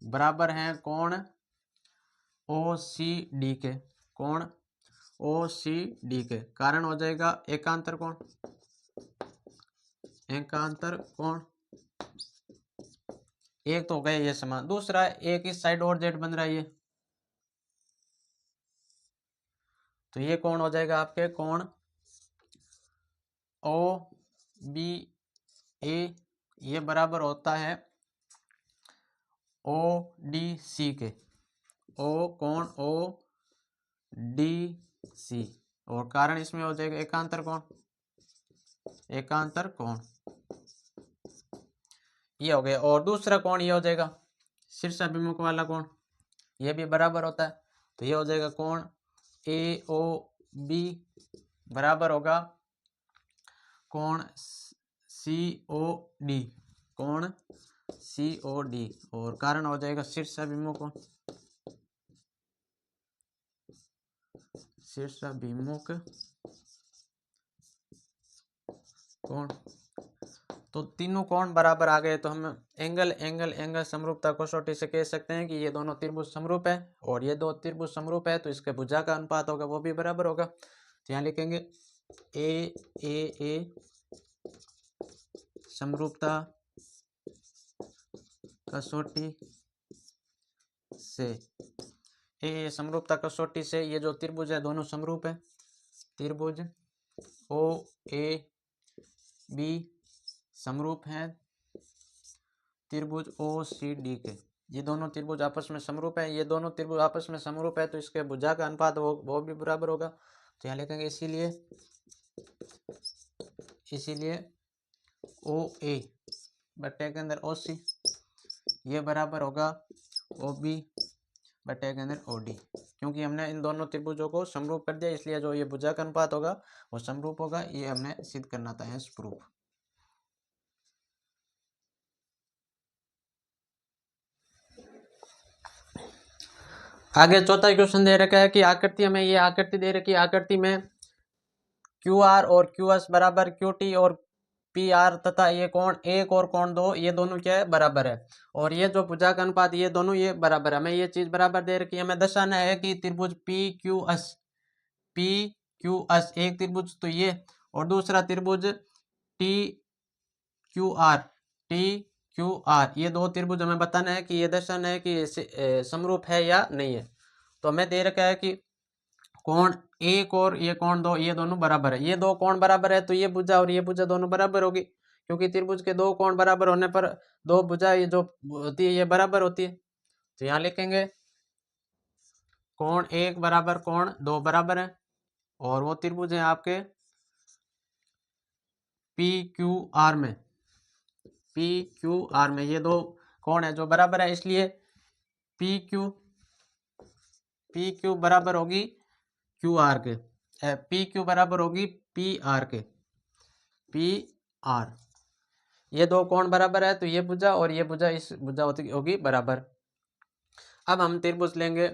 बराबर है कोण ओ सी डी के, कोण ओ सी डी के कारण हो जाएगा एकांतर कोण, एकांतर कोण। एक तो हो गया ये समान, दूसरा एक इस साइड और जेड बन रहा है ये, तो ये कोण हो जाएगा आपके कोण ओ बी ए, ये बराबर होता है ओ डी सी के, ओ कोण ओ डी सी, और कारण इसमें हो जाएगा एकांतर कोण, एकांतर कोण ये हो गया। और दूसरा कोण ये हो जाएगा शीर्षाभिमुख वाला कोण, ये भी बराबर होता है, तो ये हो जाएगा कोण ए ओ बी बराबर होगा कोण सी ओ डी, कोण सी ओ डी, और कारण हो जाएगा शीर्षाभिमुख कोण, शीर्षाभिमुख कोण। तो तीनों कोण बराबर आ गए, तो हम एंगल एंगल एंगल समरूपता कसौटी से कह सकते हैं कि ये दोनों त्रिभुज समरूप है, और ये दो त्रिभुज समरूप है तो इसके भुजा का अनुपात होगा वो भी बराबर होगा। तो यहाँ लिखेंगे ए समरूपता कसौटी से, ए समरूपता कसौटी से ये जो त्रिभुज है दोनों समरूप है, त्रिभुज ओ ए बी समरूप है त्रिभुज ओ सी डी के, ये दोनों त्रिभुज आपस में समरूप है, ये दोनों त्रिभुज आपस में समरूप है तो इसके भुजा का अनुपात वो भी बराबर होगा। तो यहाँ लिखेंगे इसीलिए ओ ए बटे के अंदर ओ सी ये बराबर होगा ओ बी बटे के अंदर ओ डी, क्योंकि हमने इन दोनों त्रिभुजों को समरूप कर दिया, इसलिए जो ये भुजा का अनुपात होगा वो समरूप होगा, ये हमने सिद्ध करना था हेंस प्रूफ। आगे चौथा क्वेश्चन दे रखा है कि आकृति में, ये आकृति दे रखी है, आकृति में क्यू आर और क्यू एस बराबर क्यू टी और पी आर तथा ये कोण एक और कोण दो, ये दोनों क्या है बराबर है, और ये जो भुजा का अनुपात ये दोनों ये बराबर है। हमें ये चीज बराबर दे रखी है, हमें दर्शाना है कि त्रिभुज पी क्यू एस एक त्रिभुज तो ये, और दूसरा त्रिभुज टी क्यू आर ये दो त्रिभुज हमें बताना है कि ये दर्शाना है कि समरूप है या नहीं है। तो हमें दे रखा है कि कोण एक और ये कोण दो ये दोनों बराबर है, ये दो कोण बराबर है तो ये भुजा और ये भुजा दोनों बराबर होगी, क्योंकि त्रिभुज के दो कोण बराबर होने पर दो भुजा ये जो होती है ये बराबर होती है। तो यहाँ लिखेंगे कोण एक बराबर कोण दो बराबर है, और वो त्रिभुज है आपके पी क्यू आर में ये दो कोण है जो बराबर है, इसलिए पी क्यू बराबर होगी क्यू आर के, पी क्यू बराबर होगी पी आर के, पी आर ये दो कोण बराबर है तो ये भुजा और ये भुजा इस भुजा होगी बराबर। अब हम त्रिभुज लेंगे,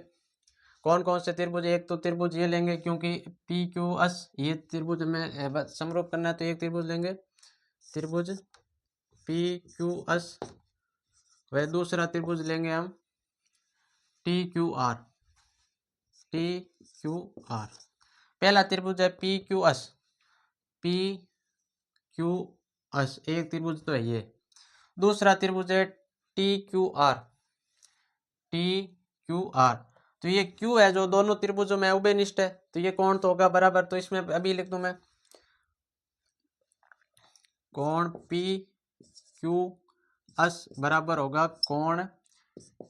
कौन कौन से त्रिभुज, एक तो त्रिभुज ये लेंगे क्योंकि पी क्यू एस ये त्रिभुज में समरूप करना है तो एक त्रिभुज लेंगे त्रिभुज पी क्यू एस, वह दूसरा त्रिभुज लेंगे हम टी क्यू आर। पहला त्रिभुज है पी क्यू एस एक त्रिभुज तो है ये, दूसरा त्रिभुज है टी क्यू आर, तो ये क्यू है जो दोनों त्रिभुजों में उभयनिष्ठ है तो ये कोण तो होगा बराबर, तो इसमें अभी लिख दूं मैं कोण पी क्यू एस बराबर होगा कोण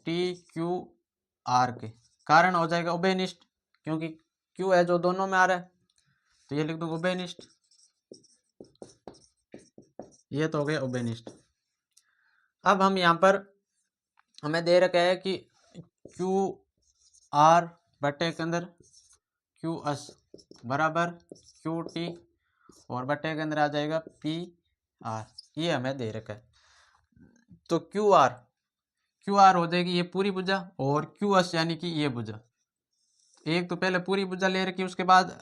टी क्यू आर के, कारण हो जाएगा उभयनिष्ठ क्योंकि क्यू है जो दोनों में आ रहा है तो ये लिख दूं उभयनिष्ठ, ये तो हो गया उभयनिष्ठ। अब हम यहाँ पर हमें दे रखा है कि क्यू आर बटे के अंदर क्यू एस बराबर क्यू टी और बटे के अंदर आ जाएगा पी आर, ये हमें दे रखा है। तो क्यू आर हो जाएगी ये पूरी भुजा और क्यू एस यानी कि ये भुजा, एक तो पहले पूरी भुजा ले रखी है उसके बाद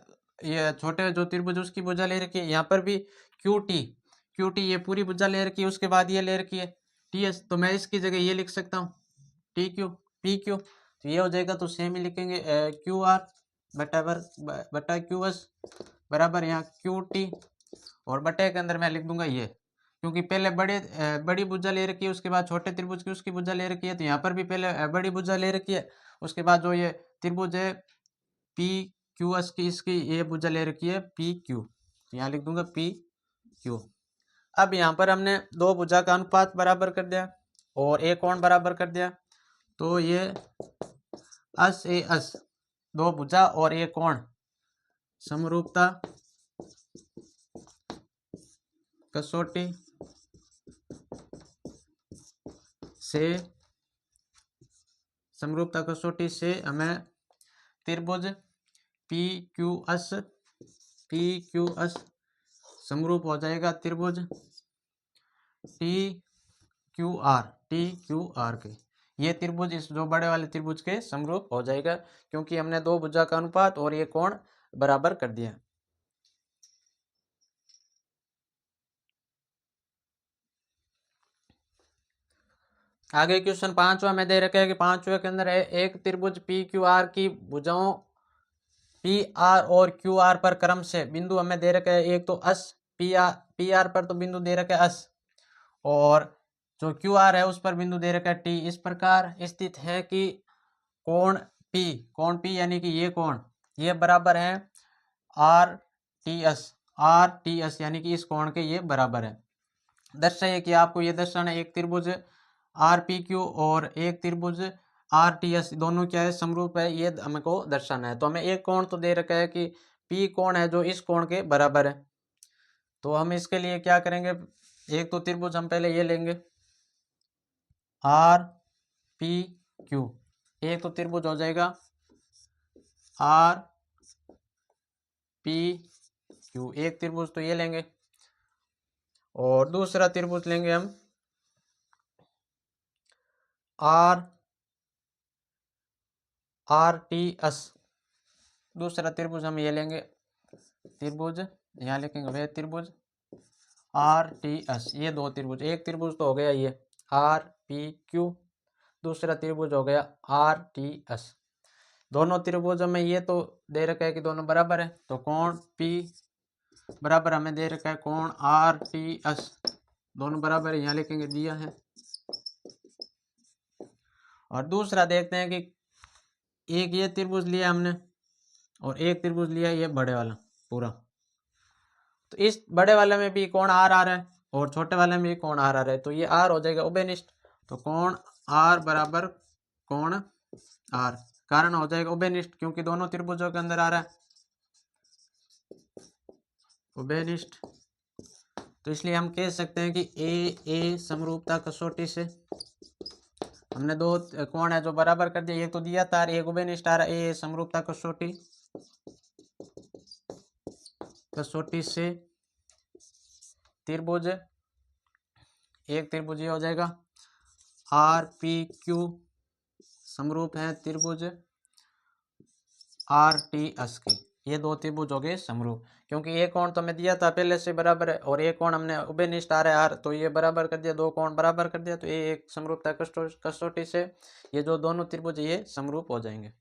ये छोटे जो त्रिभुज उसकी भुजा ले रखी है, यहाँ पर भी क्यू टी ये पूरी भुजा ले रखी है उसके बाद ये ले रखी है टी एस, तो मैं इसकी जगह ये लिख सकता हूँ टी क्यू पी क्यू, तो ये हो जाएगा, तो सेम ही लिखेंगे क्यू आर बटा क्यू एस बराबर यहाँ क्यू टी, और बटे के अंदर मैं लिख दूंगा ये, क्योंकि पहले बड़ी भुजा ले रखी है, उसके बाद छोटे त्रिभुज की उसकी भुजा ले रखी है, तो यहाँ पर भी पहले बड़ी भुजा ले रखी है, उसके बाद जो ये त्रिभुज है पी क्यू एस की इसकी ये भुजा ले रखी है पी क्यू, तो यहाँ लिख दूंगा पी क्यू। अब यहाँ पर हमने दो भुजा का अनुपात बराबर कर दिया और एक कोण बराबर कर दिया, तो ये अस ए अस दो भुजा और एक कोण समरूपता कसौटी से हमें त्रिभुज पी क्यू एस समरूप हो जाएगा त्रिभुज टी क्यू आर के। ये त्रिभुज इस जो बड़े वाले त्रिभुज के समरूप हो जाएगा, क्योंकि हमने दो भुजा का अनुपात और ये कोण बराबर कर दिया। आगे क्वेश्चन 5वां में दे रखा है कि 5वें के अंदर है एक त्रिभुज पी क्यू आर की भुजाओं पी आर और क्यू आर पर क्रम से बिंदु हमें दे रखा है, एक तो अस पी आर पर तो बिंदु दे रखा है अस, और जो क्यू आर है उस पर बिंदु दे रखा है टी। इस प्रकार स्थित है कि कोण पी यानी कि ये कोण ये बराबर है आर टी एस यानी कि इस कोण के ये बराबर है। दर्शाइए कि आपको ये दर्शाना एक त्रिभुज आर पी क्यू और एक त्रिभुज आर टी एस दोनों क्या है समरूप है, ये हमको दर्शाना है। तो हमें एक कोण तो दे रखा है कि पी कोण है जो इस कोण के बराबर है, तो हम इसके लिए क्या करेंगे, एक तो त्रिभुज हम पहले ये लेंगे आर पी क्यू, एक तो त्रिभुज हो जाएगा आर पी क्यू, एक त्रिभुज तो ये लेंगे, और दूसरा त्रिभुज लेंगे हम आर टी एस, दूसरा त्रिभुज हम ये लेंगे त्रिभुज यहाँ लिखेंगे वह त्रिभुज आर टी एस। ये दो त्रिभुज, एक त्रिभुज तो हो गया ये आर पी क्यू, दूसरा त्रिभुज हो गया आर टी एस। दोनों त्रिभुजों में ये तो दे रखा है कि दोनों बराबर है, तो कोण पी बराबर हमें दे रखा है कोण आर टी एस, दोनों बराबर है यहाँ लिखेंगे दिया है। और दूसरा देखते हैं कि एक ये त्रिभुज लिया हमने और एक त्रिभुज लिया ये बड़े वाला पूरा, तो इस बड़े वाले में भी कोण आर आ रहा है और छोटे वाले में भी कोण आर आ रहा है, तो ये आर हो जाएगा उभयनिष्ठ, तो कोण आर बराबर कोण आर, कारण हो जाएगा उभयनिष्ठ क्योंकि दोनों त्रिभुजों के अंदर आ रहा है उभयनिष्ठ। तो इसलिए हम कह सकते हैं कि ए समरूपता कसौटी से हमने दो कोण है जो बराबर कर दिया, एक तो दिया था एक उभयनिष्ठ आ रहा है, ए समरूपता कसौटी से त्रिभुज एक त्रिभुज ये हो जाएगा आर पी क्यू समरूप है त्रिभुज आर टी एस के। ये दो त्रिभुज हो गए समरूप, क्योंकि एक कोण तो हमें दिया था पहले से बराबर है और एक कोण हमने उभयनिष्ठ आ रहा है आर, तो ये बराबर कर दिया, दो कोण बराबर कर दिया, तो ये एक समरूपता कसौटी से ये जो दोनों त्रिभुज ये समरूप हो जाएंगे।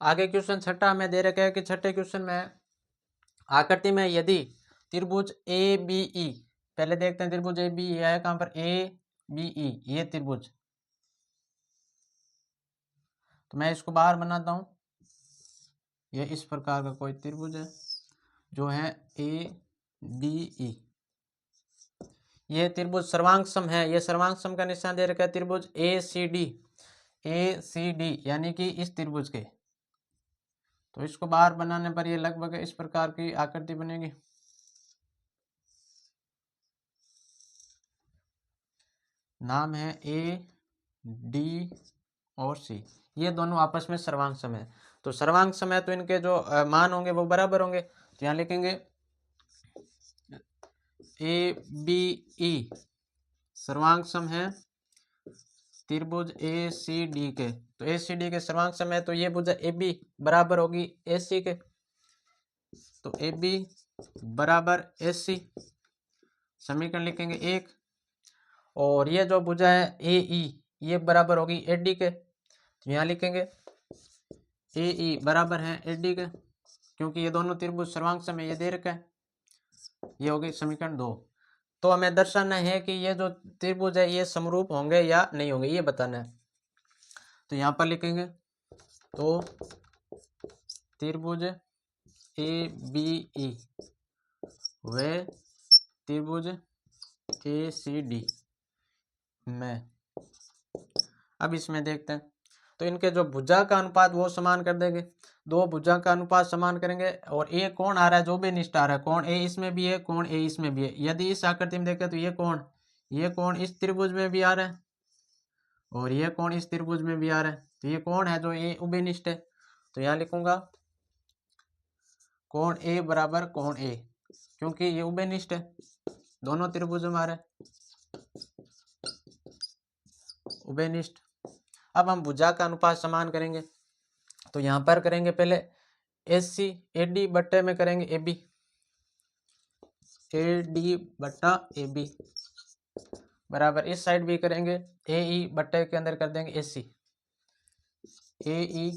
आगे क्वेश्चन छठा हमें दे रखा है कि छठे क्वेश्चन में आकृति में यदि त्रिभुज ए बी ई, पहले देखते हैं त्रिभुज ए बी है कहां पर ए बी ई, ये त्रिभुज, तो मैं इसको बाहर बनाता हूं, ये इस प्रकार का कोई त्रिभुज है जो है ए बी ई, ये त्रिभुज सर्वांग सम है, ये सर्वांग सम का निशान दे रखा है त्रिभुज ए सी डी यानी कि इस त्रिभुज के, तो इसको बाहर बनाने पर ये लगभग इस प्रकार की आकृति बनेगी। नाम है ए डी और सी, ये दोनों आपस में सर्वांग सम है, तो सर्वांग सम है तो इनके जो मान होंगे वो बराबर होंगे, तो यहाँ लिखेंगे ए बी ई सर्वांग सम है त्रिभुज ए सी डी के, तो ए सी डी के सर्वांग सम है, तो ये भुजा ए बी बराबर होगी ए सी के, तो ए बी बराबर AC, समीकरण लिखेंगे 1। और ये जो भुजा है AE ये बराबर होगी AD के, तो यहाँ लिखेंगे AE बराबर है AD के, क्योंकि ये दोनों त्रिभुज सर्वांश में ये दे रखा है। ये होगी समीकरण 2। तो हमें दर्शाना है कि ये जो त्रिभुज है ये समरूप होंगे या नहीं होंगे, ये बताना है। तो यहाँ पर लिखेंगे तो त्रिभुज ABE व त्रिभुज ACD में, अब इसमें देखते हैं तो इनके जो भुजा का अनुपात वो समान कर देंगे, दो भुजा का अनुपात समान करेंगे। और ये कोण आ रहा है जो भी निष्ठ आ रहा है, कोण A इसमें भी है, कोण A इसमें भी है। यदि इस आकृति में देखें तो ये कोण इस त्रिभुज में भी आ रहा है और ये कोण इस त्रिभुज में भी आ रहा है, तो ये कोण है जो ये उभयनिष्ठ है। तो यहाँ लिखूंगा कोण A बराबर कोण A, क्योंकि ये उभयनिष्ठ है, दोनों त्रिभुज हमारे उभयनिष्ठ। अब हम भुजा का अनुपात समान करेंगे, तो यहाँ पर करेंगे पहले AC AD बट्टे में करेंगे AB, AD बट्टा AB बराबर इस साइड भी करेंगे AE बट्टे के अंदर कर देंगे AC, AE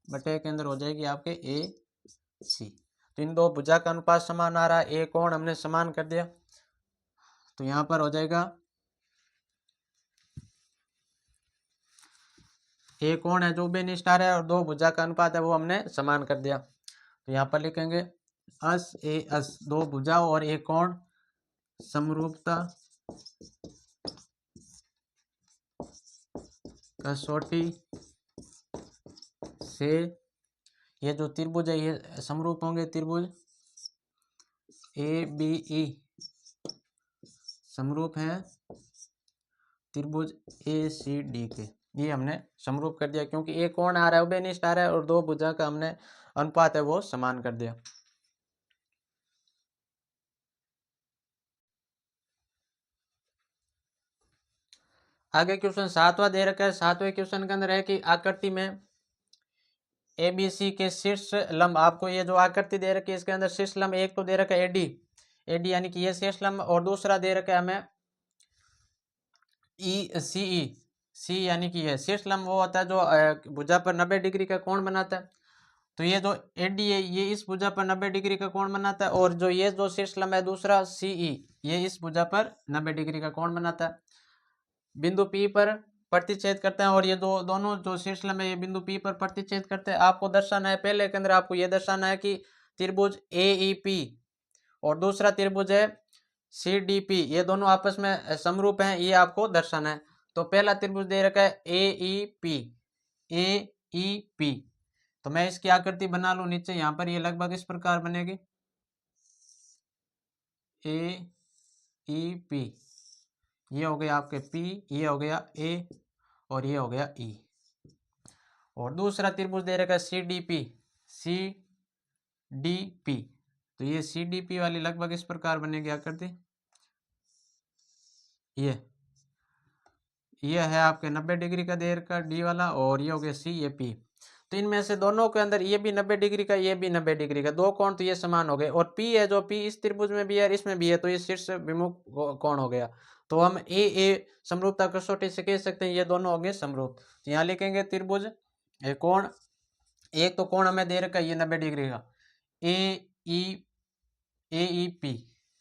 बट्टे के अंदर हो जाएगी आपके AC। तो इन दो भुजा का अनुपात समान आ रहा है, एक कोण हमने समान कर दिया, तो यहाँ पर हो जाएगा एक कोण है जो उभयनिष्ठ आ रहा है और दो भुजा का अनुपात है वो हमने समान कर दिया। तो यहाँ पर लिखेंगे अस ए अस, दो भुजा और एक कोण समरूपता कसौटी से ये जो त्रिभुज है ये समरूप होंगे, त्रिभुज ABE समरूप है त्रिभुज ACD के, ये हमने समरूप कर दिया क्योंकि एक कोण आ रहा है उभयनिष्ठ आ रहा है और दो भुजा का हमने अनुपात है वो समान कर दिया। आगे क्वेश्चन 7वां दे रखा है। 7वें क्वेश्चन के अंदर है कि आकृति में ABC के शीर्ष लंब, आपको ये जो आकृति दे रखी है इसके अंदर शीर्ष लंब एक तो दे रखा है AD यानी कि ये शीर्ष लंब, और दूसरा दे रखा है हमें CE यानी कि ये शीर्ष लंब वो होता है जो भुजा पर 90 डिग्री का कोण बनाता है। तो ये जो AD है ये इस भुजा पर 90 डिग्री का कोण बनाता है, और जो ये जो शीर्ष लंब है दूसरा CE ये इस भुजा पर 90 डिग्री का कोण बनाता है। बिंदु P पर प्रतिच्छेद करते हैं और ये दोनों जो शीर्ष लंब है ये बिंदु P पर प्रतिच्छेद करते हैं। आपको दर्शाना है, पहले के अंदर आपको ये दर्शाना है कि त्रिभुज AEP और दूसरा त्रिभुज है CDP ये दोनों आपस में समरूप हैं, ये आपको दर्शाना है। तो पहला त्रिभुज दे रखा है AEP, तो मैं इसकी आकृति बना लूं नीचे, यहाँ पर ये लगभग इस प्रकार बनेगी AEP, ये हो गया आपके P, ये हो गया A और ये हो गया E। और दूसरा त्रिभुज दे रखा है CDP, तो ये CDP वाली लगभग इस प्रकार बनेगी आकृति। ये है आपके 90 डिग्री का दे रखा D वाला, और ये हो गया CAP। तो इनमें से दोनों के अंदर ये भी 90 डिग्री का ये भी 90 डिग्री का, दो कोण तो ये समान हो गए। और P है जो P इस त्रिभुज में भी है इसमें भी है, तो ये शीर्ष विमुख कोण हो गया। तो हम A समरूपता कसौटी से कह सकते हैं ये दोनों हो गए समरूप। तो यहाँ लिखेंगे त्रिभुज कोण, एक तो कोण हमें दे रखा है ये 90 डिग्री का AEP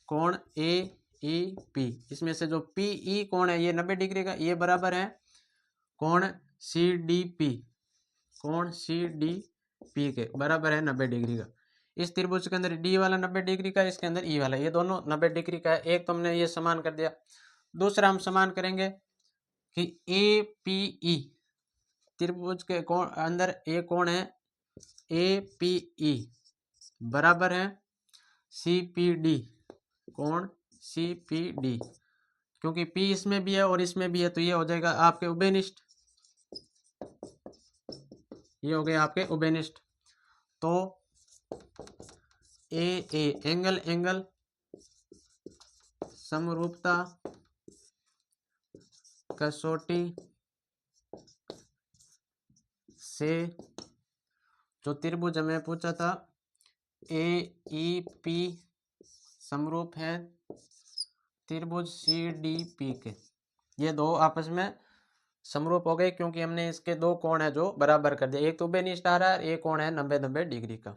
कोण AEP, इसमें से जो PE कोण है ये 90 डिग्री का, ये बराबर है कोण CDP, कोण CDP के बराबर है 90 डिग्री का। इस त्रिभुज के अंदर D वाला 90 डिग्री का, इसके अंदर E वाला, ये दोनों 90 डिग्री का है। एक तो हमने ये समान कर दिया, दूसरा हम समान करेंगे कि APE त्रिभुज के कोण अंदर एक कोण है APE बराबर है CPD, कोण CPD, क्योंकि P इसमें भी है और इसमें भी है, तो ये हो जाएगा आपके उभयनिष्ठ, ये हो गए आपके उभयनिष्ठ। तो एंगल समरूपता कसौटी से जो त्रिभुज हमें पूछा था AEP समरूप हैं त्रिभुज सी डी पी के। ये दो आपस में समरूप हो गए क्योंकि हमने इसके दो कोण है जो बराबर कर दिया, एक तो उभयनिष्ठ आ रहा है, एक कोण है 90 डिग्री का।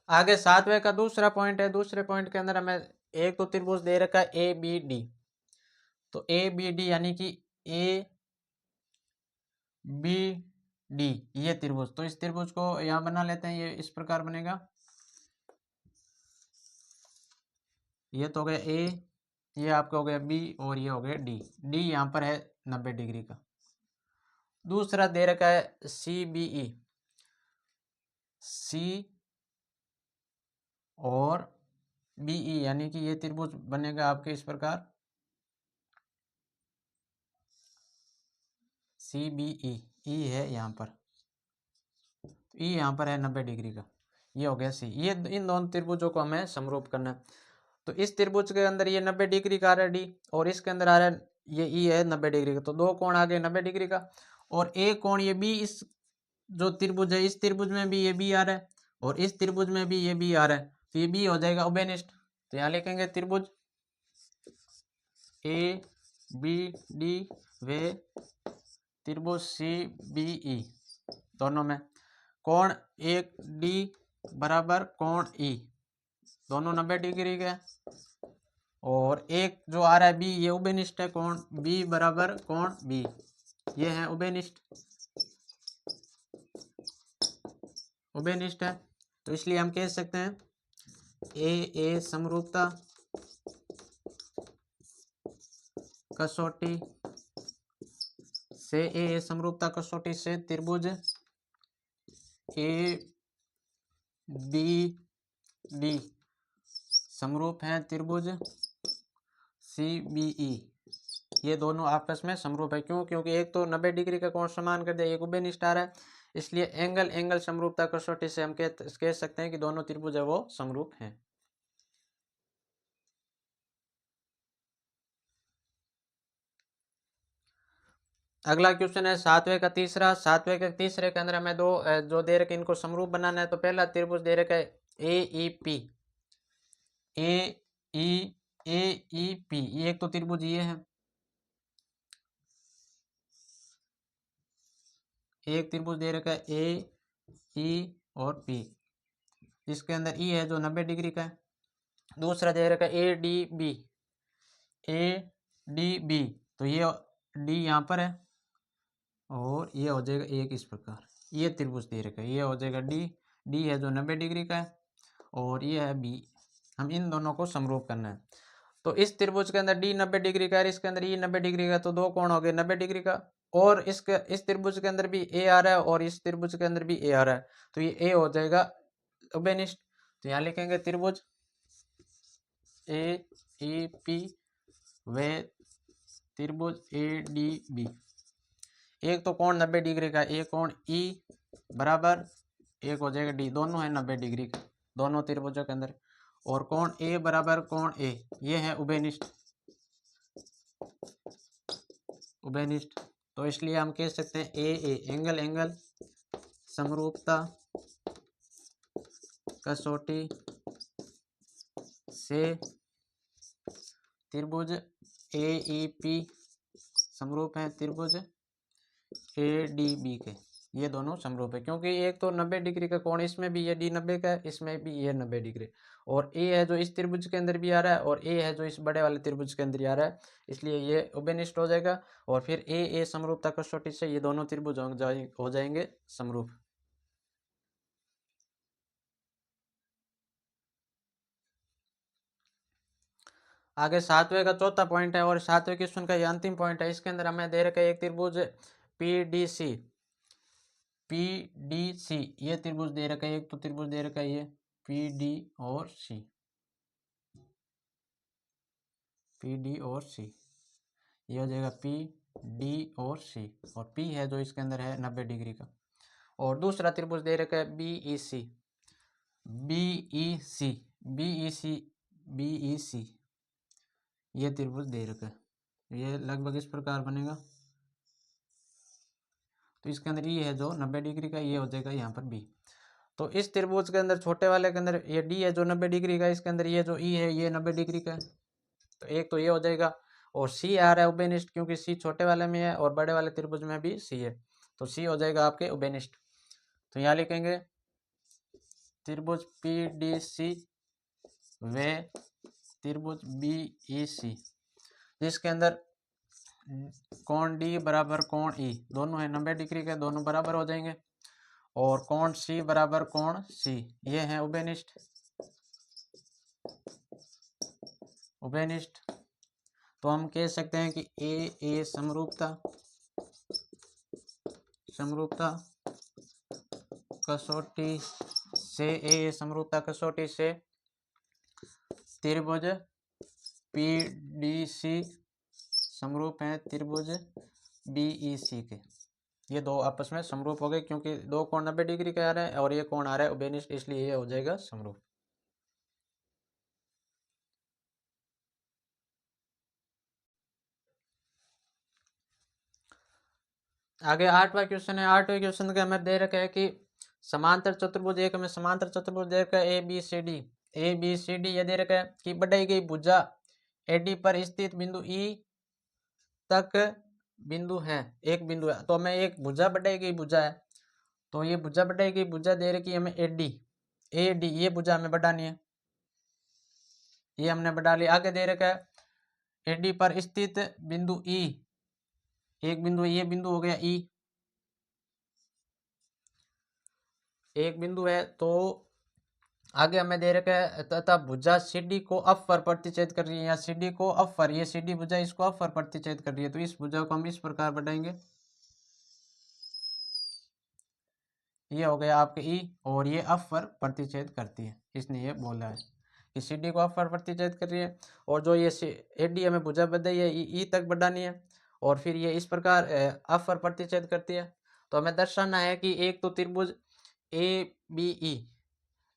आगे सातवें का दूसरा पॉइंट है। दूसरे पॉइंट के अंदर हमें एक तो त्रिभुज दे रखा है ए बी डी, तो ए बी डी यानी कि ए बी डी ये त्रिभुज, तो इस त्रिभुज को यहां बना लेते हैं। ये इस प्रकार बनेगा, ये तो हो गया ए, ये आपका हो गया बी और ये हो गया डी। डी यहाँ पर है 90 डिग्री का। दूसरा दे रखा है सी बी ई, सी और बी ई यानी कि ये त्रिभुज बनेगा आपके इस प्रकार, सी बी ई, ई है यहाँ पर, ई यहाँ पर है 90 डिग्री का, ये हो गया सी। ये इन दोनों त्रिभुजों को हमें समरूप करना है। तो इस त्रिभुज के अंदर ये 90 डिग्री का आ रहा है डी, और इसके अंदर आ रहा है ये ई है 90 डिग्री का, तो दो कोण आ गए 90 डिग्री का। और एक कोण ये बी, इस जो त्रिभुज है इस त्रिभुज में भी ये बी आ रहा है और इस त्रिभुज में भी ये बी आ रहा है, तो ये बी हो जाएगा उभयनिष्ठ। तो यहाँ लिखेंगे त्रिभुज ए बी डी व त्रिभुज सी बी ई, दोनों में कोण एक डी बराबर कोण ई, दोनों 90 डिग्री के। और एक जो आ रहा है बी, ये उभयनिष्ठ है, कोण बी बराबर कोण बी, ये है उभयनिष्ठ, उभयनिष्ठ है। तो इसलिए हम कह सकते हैं ए समरूपता कसौटी से, ए समरूपता कसौटी से त्रिभुज ए बी डी समरूप हैं त्रिभुज सी बी ई, ये दोनों आपस में समरूप है। क्यों? क्योंकि एक तो 90 डिग्री का कोण समान कर दिया, एक उभयनिष्ठ आ रहा है, इसलिए एंगल समरूपता कसौटी से हम कह सकते हैं कि दोनों त्रिभुज है वो समरूप हैं। अगला क्वेश्चन है सातवें का तीसरा। सातवें के तीसरे के अंदर हमें दो जो दे रखे इनको समरूप बनाना है। तो पहला त्रिभुज दे रखा है ए ई पी, ए ई पी, ये एक तो त्रिभुज ये है, एक त्रिभुज दे रखा है ए ई और पी, इसके अंदर ई है जो 90 डिग्री का है। दूसरा दे रखा है A D B, A D B, तो ये डी यहाँ पर है और ये हो जाएगा एक इस प्रकार, ये त्रिभुज दे रखा है, ये हो जाएगा डी, डी है जो 90 डिग्री का है और ये है बी। हम इन दोनों को समरूप करना है। तो इस त्रिभुज के अंदर डी 90 डिग्री का है, इसके अंदर ई 90 डिग्री का, तो दो कोण हो गए 90 डिग्री का। और इस त्रिभुज के अंदर भी ए आ रहा है और इस त्रिभुज के अंदर भी ए आ रहा है, तो ये ए हो जाएगा उभयनिष्ठ। तो यहाँ लिखेंगे त्रिभुज ए ई पी व त्रिभुज ए डी बी। एक तो कोण 90 डिग्री का, एक कोण ई बराबर एक हो जाएगा डी, दोनों है 90 डिग्री का दोनों त्रिभुजों के अंदर। और कोण ए बराबर कोण ए, ये है उभयनिष्ठ, उभयनिष्ठ। तो इसलिए हम कह सकते हैं ए एंगल समरूपता कसौटी से त्रिभुज ए ई पी समरूप है त्रिभुज ए डी बी के, ये दोनों समरूप है। क्योंकि एक तो 90 डिग्री का कोण इसमें भी ये डी 90 का है, इसमें भी ये 90 डिग्री, और ए है जो इस त्रिभुज के अंदर भी आ रहा है और ए है जो इस बड़े वाले त्रिभुज के अंदर आ रहा है, इसलिए ये उभयनिष्ठ हो जाएगा। और फिर ए समरूपता कसौटी से ये दोनों त्रिभुज हो जाएंगे समरूप। आगे सातवें का चौथा पॉइंट है और सातवें क्वेश्चन का ये अंतिम पॉइंट है। इसके अंदर हमें दे रखा है एक त्रिभुज पीडीसी, पीडीसी ये त्रिभुज दे रखा है, एक तो त्रिभुज दे रखा है ये पीडी और सी, पीडी और सी, ये हो जाएगा पी डी और सी, और पी है जो इसके अंदर है 90 डिग्री का। और दूसरा त्रिभुज दे रखा है B E C, B E C, B E C, B E C, ये त्रिभुज दे रखा है, ये लगभग इस प्रकार बनेगा। तो इसके अंदर ई है जो 90 डिग्री का, ये हो जाएगा यहाँ पर बी। तो इस त्रिभुज के अंदर छोटे वाले के अंदर ये डी है जो 90 डिग्री का, इसके अंदर ये जो ई है ये 90 डिग्री का है। तो एक तो ये हो जाएगा, और सी आ रहा है उभयनिष्ठ, क्योंकि सी छोटे वाले में है और बड़े वाले त्रिभुज में भी सी है, तो सी हो जाएगा आपके उभयनिष्ठ। तो यहाँ लिखेंगे त्रिभुज पी डी सी व त्रिभुज बी ई सी, जिसके अंदर कोण डी बराबर कोण ई दोनों है 90 डिग्री के, दोनों बराबर हो जाएंगे। और कोण सी बराबर कोण सी, ये है उभयनिष्ठ। उभयनिष्ठ तो हम कह सकते हैं कि ए समरूपता, समरूपता कसौटी से, ए समरूपता कसौटी से त्रिभुज पी डी सी समरूप हैं त्रिभुज बी ई सी के। ये दो आपस में समरूप हो गए, क्योंकि दो कोण 90 डिग्री के आ रहे हैं और ये कोण आ रहा है उभयनिष्ठ, इसलिए ये हो जाएगा समरूप। आगे 8वां क्वेश्चन है। 8वें क्वेश्चन के हमें दे रखा है कि समांतर चतुर्भुज, एक हमें समांतर चतुर्भुज दे रखा है A B C D. A B C D ये दे रखा है कि बढ़ाई गई भुजा एडी पर स्थित बिंदु ई तक बिंदु है, एक बिंदु है। तो हमें एक भुजा बढ़ाई गई भुजा है, तो ये भुजा बढ़ाई गई भुजा दे रखी है हमें एडी, ए डी ये भुजा हमें बढ़ानी है, ये हमने बढ़ा ली। आगे दे रखा है एडी पर स्थित बिंदु ई, एक बिंदु, ये बिंदु हो गया ई, एक बिंदु है। तो आगे हमें दे रखा है तथा भुजा सीडी को अप पर प्रतिच्छेद कर रही है, या सीडी को अप पर, ये सीडी भुजा इसको अप पर प्रतिच्छेद कर रही है, तो इस भुजा को हम इस प्रकार बढ़ाएंगे, ये हो गया आपके ई, और ये अप पर प्रतिच्छेद करती है, इसने ये बोला है कि सीडी को अप पर प्रतिच्छेद कर रही है। और जो ये एडी हमें भुजा बढ़ाई है ई तक बढ़ानी है, और फिर ये इस प्रकार अप पर प्रतिच्छेद करती है। तो हमें दर्शाना है कि एक तो त्रिभुज ए बी ई,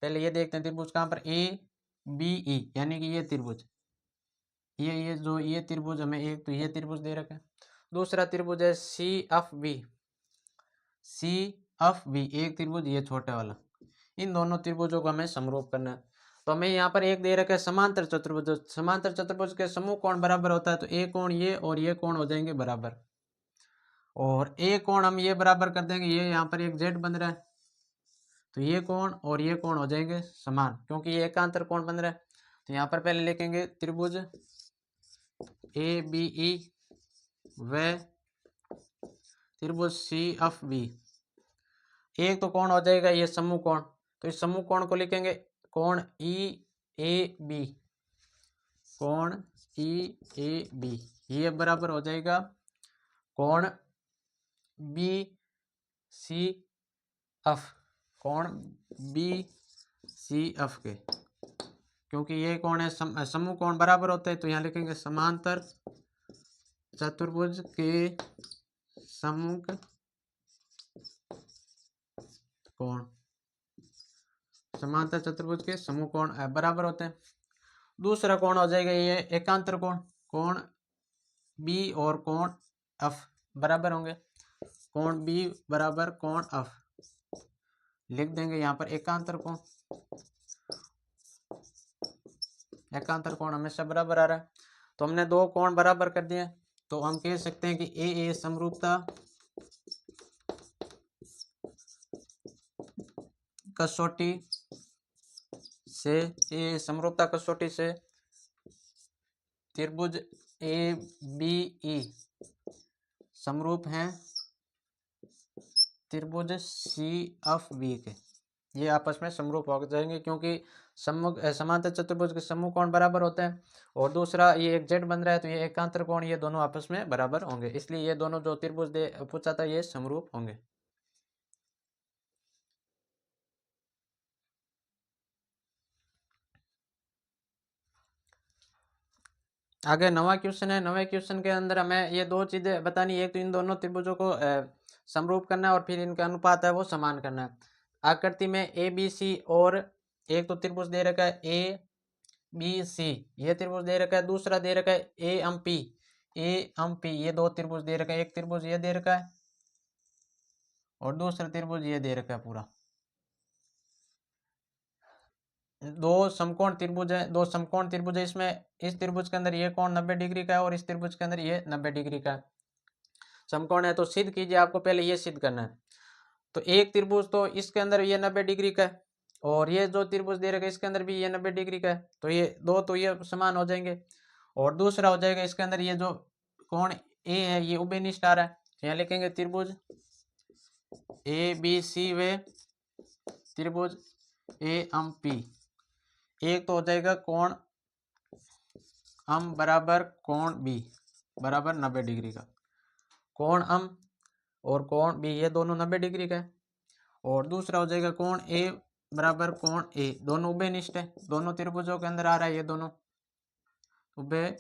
पहले ये देखते हैं त्रिभुज कहाँ पर, ए बी ई, यानी कि ये त्रिभुज, ये जो ये त्रिभुज हमें एक तो ये त्रिभुज दे रखा है। दूसरा त्रिभुज है C F B, C F B एक त्रिभुज ये छोटा वाला, इन दोनों त्रिभुजों को हमें समरूप करना है। तो हमें यहाँ पर एक दे रखा है समांतर चतुर्भुज, समांतर चतुर्भुज के समूह कोण बराबर होता है, तो एक कोण ये और ये कोण हो जाएंगे बराबर, और एक कोण हम ये बराबर कर देंगे, ये यहाँ पर एक जेड बन रहा है, तो ये कोण और ये कोण हो जाएंगे समान, क्योंकि ये एकांतर कोण बन रहा है। तो यहाँ पर पहले लिखेंगे त्रिभुज ए बी ई व त्रिभुज सी एफ बी, एक तो कोण हो जाएगा ये समूह कोण, तो इस समूह कोण को लिखेंगे कोण ई ए बी, कोण ई ए बी, ये बराबर हो जाएगा कोण बी सी एफ, कोण बी सी एफ के, क्योंकि ये कोण है समूह कोण बराबर होते हैं, तो यहाँ लिखेंगे समांतर चतुर्भुज के समूह कोण, समांतर चतुर्भुज के समूह कोण बराबर होते हैं। दूसरा कोण हो जाएगा ये एकांतर कोण, कोण बी और कोण एफ बराबर होंगे, कोण बी बराबर कोण एफ, लिख देंगे यहाँ पर एकांतर कोण, एकांतर कोण हमेशा बराबर आ रहा है। तो हमने दो कोण बराबर कर दिए, तो हम कह सकते हैं कि ए समरूपता कसौटी से, ए समरूपता कसौटी से त्रिभुज ए बी ई समरूप हैं त्रिभुज सी एफ बी के, ये आपस में समरूप हो जाएंगे, क्योंकि समांतर चतुर्भुज के समूह कोण बराबर होते हैं, और दूसरा ये एक जेड बन रहा है, तो ये एकांतर कोण ये दोनों आपस में बराबर होंगे, इसलिए ये दोनों जो त्रिभुज पूछा था ये समरूप होंगे। आगे 9वां क्वेश्चन है। 9वें क्वेश्चन के अंदर हमें ये दो चीजें बतानी है, एक तो इन दोनों त्रिभुजों को समरूप करना है, और फिर इनका अनुपात है वो समान करना है। आकृति में ए बी सी, और एक तो त्रिभुज दे रखा है ए बी सी, ये त्रिभुज दे रखा है, दूसरा दे रखा है ए एम पी, ये दो त्रिभुज दे रखा है, एक त्रिभुज ये दे रखा है, और दूसरा त्रिभुज ये दे रखा है पूरा। दो समकोण त्रिभुज है, दो समकोण त्रिभुज है, इसमें इस त्रिभुज के अंदर ये कोण 90 डिग्री का है और इस त्रिभुज के अंदर ये 90 डिग्री का है, समकोण है। तो सिद्ध कीजिए, आपको पहले ये सिद्ध करना है। तो एक त्रिभुज तो इसके अंदर ये 90 डिग्री का है और ये जो त्रिभुज दे रखा है इसके अंदर भी ये 90 डिग्री का है, तो ये दो तो ये समान हो जाएंगे। और दूसरा हो जाएगा इसके अंदर ये जो कोण ए है ये उभयनिष्ठ आ रहा है, तो यहाँ लिखेंगे त्रिभुज ए बी सी व त्रिभुज ए एम पी। एक तो हो जाएगा कोण अम बराबर कोण बी बराबर 90 डिग्री का, कोण अम और कोण बी ये दोनों 90 डिग्री का है। और दूसरा हो जाएगा कोण ए बराबर कोण ए, दोनों उभयनिष्ठ है, दोनों त्रिभुजों के अंदर आ रहा है, ये दोनों उभयनिष्ठ।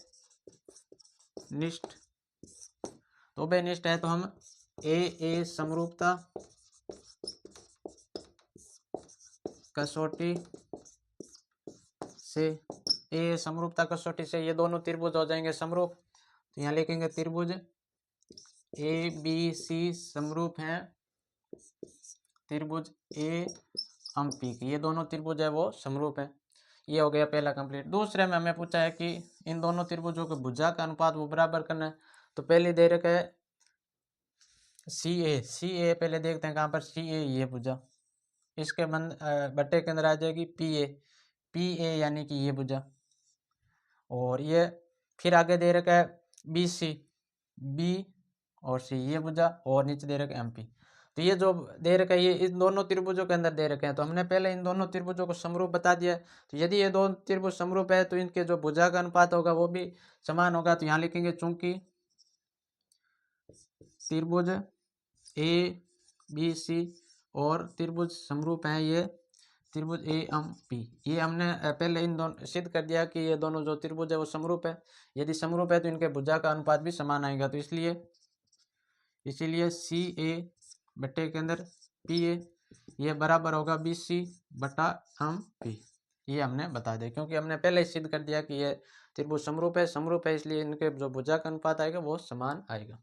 तो उभयनिष्ठ है तो हम ए समरूपता कसौटी से, ए समरूपता कसौटी से ये दोनों त्रिभुज हो जाएंगे समरूप। तो यहाँ लिखेंगे त्रिभुज ए बी सी समरूप हैं त्रिभुज ए एम पी की, ये दोनों त्रिभुज है वो समरूप है। ये हो गया पहला कंप्लीट। दूसरे में हमें पूछा है कि इन दोनों त्रिभुजों के भुजा का अनुपात वो बराबर करना है। तो पहले दे रखा है सी ए, पहले देखते हैं कहाँ पर सी ए, ये भुजा इसके बट्टे के अंदर आ जाएगी पी ए यानी कि ये भुजा। और ये फिर आगे दे रखा है बी सी, बी और सी ये भुजा, और नीचे दे रखा है एम पी। तो ये जो दे रखा है ये इन दोनों त्रिभुजों के अंदर दे रखे हैं, तो हमने पहले इन दोनों त्रिभुजों को समरूप बता दिया। तो यदि ये दो त्रिभुज समरूप है तो इनके जो भुजा का अनुपात होगा वो भी समान होगा। तो यहाँ लिखेंगे चूंकि त्रिभुज ए बी सी और त्रिभुज समरूप है ये त्रिभुज ए एम पी, ये हमने पहले इन दोनों सिद्ध कर दिया कि ये दोनों जो त्रिभुज है वो समरूप है। यदि समरूप है तो इनके भुजा का अनुपात भी समान आएगा। तो इसीलिए सी ए बट्टे के अंदर पी ए ये बराबर होगा बी सी बटा एम पी, ये हमने बता दिया क्योंकि हमने पहले ही सिद्ध कर दिया कि ये त्रिभुज समरूप है इसलिए इनके जो भुजा का अनुपात आएगा वो समान आएगा।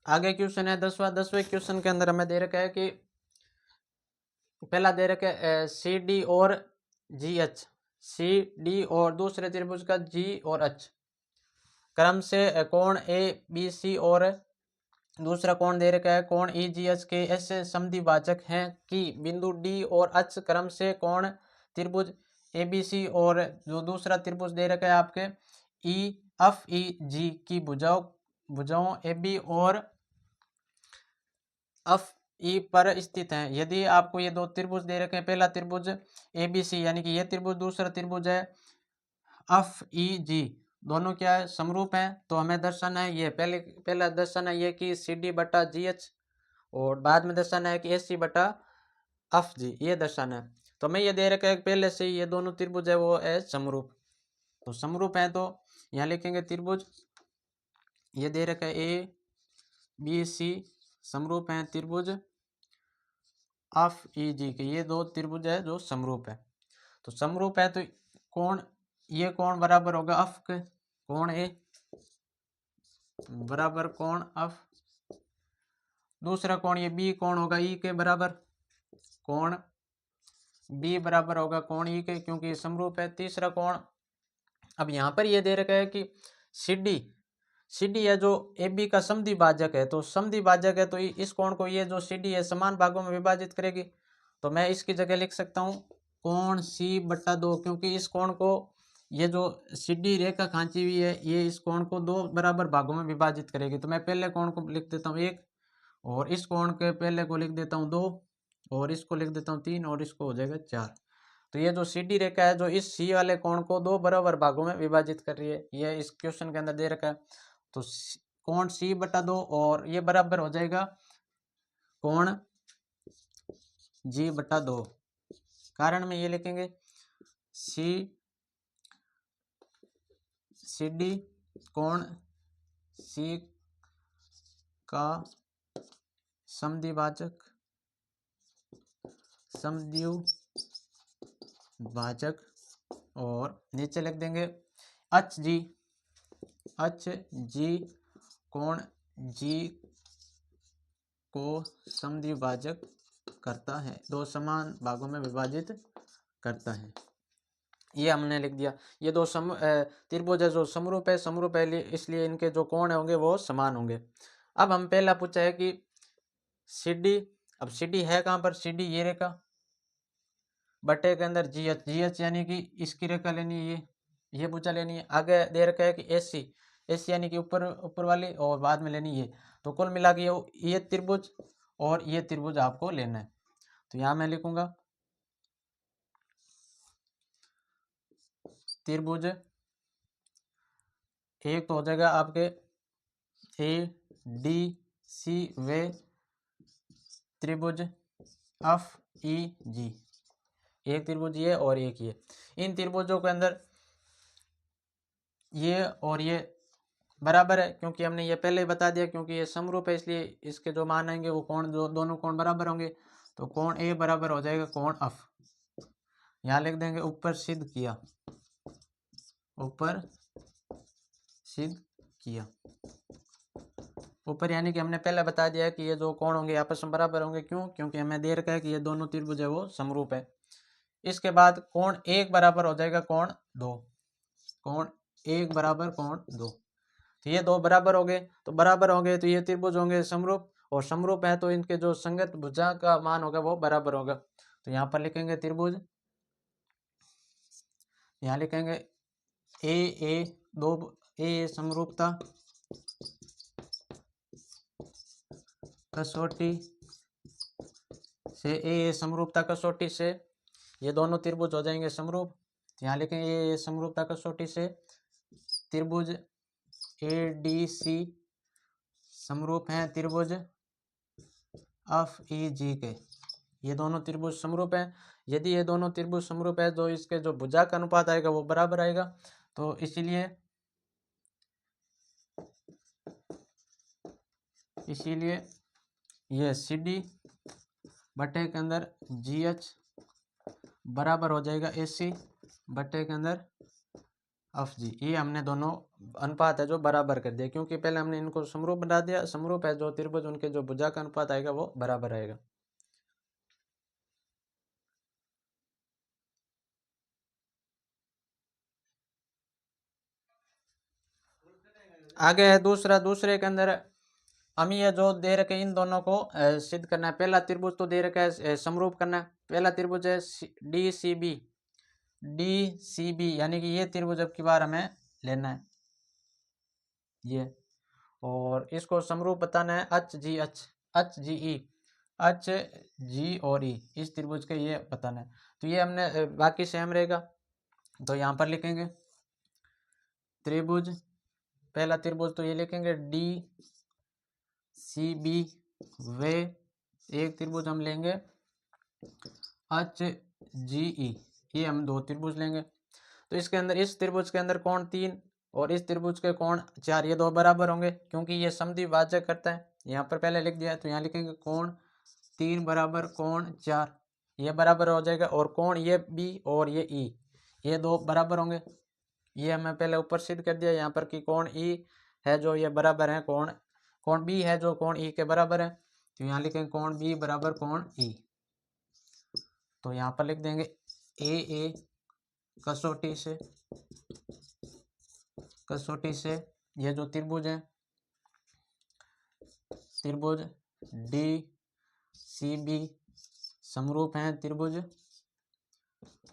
आगे क्वेश्चन है 10वें क्वेश्चन के अंदर हमें दे रखा है कि पहला दे रखा है सी डी और जी एच, सी डी और दूसरे त्रिभुज का जी और एच क्रम से कोण ए बी सी और दूसरा कोण दे रखा है कोण ई जी एच के ऐसे समद्विभाजक हैं कि बिंदु डी और एच क्रम से कोण त्रिभुज ए बी सी और जो दूसरा त्रिभुज दे रखा है आपके ई एफ ई जी की भुजाओं ए बी और एफ ई पर स्थित है। यदि आपको ये दो त्रिभुज दे रखे हैं, पहला त्रिभुज ए बी सी यानी कि ये त्रिभुज, दूसरा त्रिभुज है एफ ई जी, दोनों क्या है समरूप हैं, तो हमें दर्शाना है ये पहला दर्शाना है ये कि सी डी बटा जी एच और बाद में दर्शाना है कि एस सी बटा एफ जी, ये दर्शाना है। तो हमें ये दे रखा है पहले से ये दोनों त्रिभुज है वो है समरूप, तो समरूप है तो यहाँ लिखेंगे त्रिभुज ये दे रखा है ए बी सी समरूप हैं त्रिभुज एफ ई जी के, ये दो त्रिभुज है जो समरूप है। तो समरूप है तो कोण ये कोण बराबर होगा एफ के, कोण ए बराबर कोण एफ, दूसरा कोण ये बी कोण होगा ई के बराबर, कोण बी बराबर होगा कोण ई के क्योंकि ये समरूप है। तीसरा कोण अब यहाँ पर ये दे रखा है कि सी डी है जो ए बी का समद्विभाजक है, तो समद्विभाजक है तो इस कोण को ये जो सी डी है समान भागों में विभाजित करेगी। तो मैं इसकी जगह लिख सकता हूँ कोण सी बटा 2 क्योंकि इस कोण को ये जो सी डी रेखा खींची हुई है ये इस कोण को 2 बराबर भागों में विभाजित करेगी। तो मैं पहले कोण को लिख देता हूँ 1 और इस कोण के पहले को लिख देता हूँ 2 और इसको लिख देता हूँ 3 और इसको हो जाएगा 4। तो ये जो सी डी रेखा है जो इस सी वाले कोण को 2 बराबर भागों में विभाजित कर रही है, ये इस क्वेश्चन के अंदर दे रखा है। तो कोण सी बटा 2 और ये बराबर हो जाएगा कोण जी बटा 2। कारण में ये लिखेंगे सी डी कोण सी का समद्विभाजक और नीचे लिख देंगे एच जी कोण जी को समद्विभाजक करता है, दो समान भागों में विभाजित करता है। ये हमने लिख दिया। ये दो त्रिभुज है जो समरूप है, समरूप है इसलिए इनके जो कोण होंगे वो समान होंगे। अब हम पहला पूछा है कि CD, अब CD है कहाँ पर, CD ये रेखा बटे के अंदर GH यानी कि इसकी रेखा लेनी है, ये भुजा लेनी है। आगे दे रखा है कि AC यानी कि ऊपर वाली, और बाद में लेनी है। तो कुल मिला के ये त्रिभुज और ये त्रिभुज आपको लेना है। तो यहाँ मैं लिखूंगा त्रिभुज एक तो हो जाएगा आपके ADC वे त्रिभुज FEG, एक त्रिभुज ये और एक ये। इन त्रिभुजों के अंदर ये और ये बराबर है, क्योंकि हमने ये पहले ही बता दिया, क्योंकि ये समरूप है इसलिए इसके जो मान आएंगे वो कोण दोनों कोण बराबर होंगे। तो कोण A बराबर हो जाएगा कोण F। यहाँ लिख देंगे ऊपर सिद्ध किया, ऊपर सिद्ध किया। ऊपर यानी कि हमने पहले बता दिया कि ये जो कोण होंगे आपस में बराबर होंगे। क्यों? क्योंकि हमें दे रखा है कि ये दोनों त्रिभुज है वो समरूप है। इसके बाद कोण 1 बराबर हो जाएगा कोण 2, कोण 1 बराबर कोण 2। तो ये दो बराबर हो गए, तो बराबर होंगे तो ये त्रिभुज होंगे समरूप, और समरूप है तो इनके जो संगत भुजा का मान होगा वो बराबर होगा। तो यहाँ पर लिखेंगे त्रिभुज, यहाँ लिखेंगे ए समरूपता कसौटी से, ए समरूपता कसौटी से ये दोनों त्रिभुज हो जाएंगे समरूप। यहाँ लिखेंगे ए समरूपता कसौटी से त्रिभुज ADC समरूप हैं त्रिभुज FEG के। ये दोनों त्रिभुज समरूप हैं। यदि ये दोनों त्रिभुज समरूप है तो इसके जो भुजा का अनुपात आएगा वो बराबर आएगा। तो इसीलिए ये CD बटे के अंदर GH बराबर हो जाएगा AC बटे के अंदर FG। ये हमने दोनों अनुपात है जो बराबर कर दिया, क्योंकि पहले हमने इनको समरूप बना दिया। समरूप है जो त्रिभुज उनके जो भुजा का अनुपात आएगा वो बराबर आएगा। आगे है दूसरे के अंदर हमें ये जो दे रखे इन दोनों को सिद्ध करना है। पहला त्रिभुज तो दे रखा है समरूप करना है। पहला त्रिभुज है DCB यानी कि ये त्रिभुज अब की बार हमें लेना है ये, और इसको समरूप बताना है HG और E, इस त्रिभुज के ये बताना है। तो ये हमने बाकी सेम रहेगा। तो यहाँ पर लिखेंगे त्रिभुज, पहला त्रिभुज तो ये लिखेंगे DCB वे एक त्रिभुज हम लेंगे HGE, ये हम दो त्रिभुज लेंगे। तो इसके अंदर इस त्रिभुज के अंदर कोण 3 और इस त्रिभुज के कोण 4, ये दो बराबर होंगे क्योंकि ये समद्विभाजक करता है। यहाँ पर पहले लिख दिया, तो यहाँ लिखेंगे कोण 3 बराबर कोण 4, ये बराबर हो जाएगा। और कोण ये B और ये E, ये दो बराबर होंगे। ये हमें पहले ऊपर सिद्ध कर दिया यहाँ पर कि कोण E है जो ये बराबर है कोण B है जो कोण E के बराबर है। तो यहाँ लिखेंगे कोण B बराबर कोण E। तो यहाँ पर लिख देंगे ए कसौटी से ये जो त्रिभुज है त्रिभुज DCB समरूप हैं त्रिभुज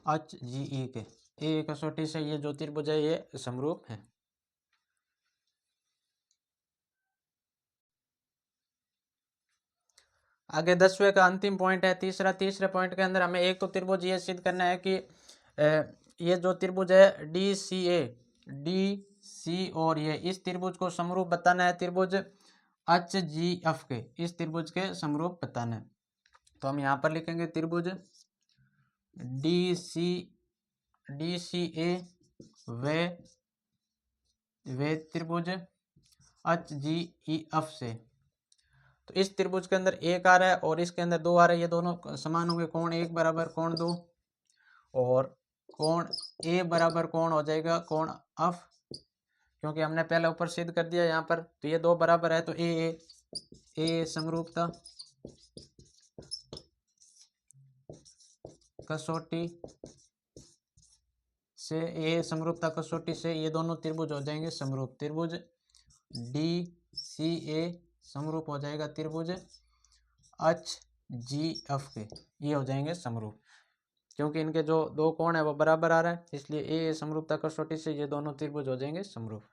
HGE के। ए कसौटी से ये जो त्रिभुज है ये समरूप है। आगे 10वें का अंतिम पॉइंट है तीसरे पॉइंट के अंदर हमें एक तो त्रिभुज ये सिद्ध करना है कि ये जो त्रिभुज है DC और ये इस त्रिभुज को समरूप बताना है त्रिभुज HGF के, इस त्रिभुज के समरूप बताना है। तो हम यहाँ पर लिखेंगे त्रिभुज DCA वे त्रिभुज HGEF से। तो इस त्रिभुज के अंदर एक आ रहा है और इसके अंदर दो आ रहा है, ये दोनों समान होंगे, कोण 1 बराबर कोण 2। और कोण ए बराबर कौन हो जाएगा, कोण अफ, क्योंकि हमने पहले ऊपर सिद्ध कर दिया यहाँ पर, तो ये दो बराबर है तो ए समरूपता कसौटी से, ए समरूपता कसौटी से ये दोनों त्रिभुज हो जाएंगे समरूप। त्रिभुज डी सी ए समरूप हो जाएगा त्रिभुज एच जी एफ के, ये हो जाएंगे समरूप, क्योंकि इनके जो दो कोण है वो बराबर आ रहा है, इसलिए ए समरूपता कसौटी से ये दोनों त्रिभुज हो जाएंगे समरूप।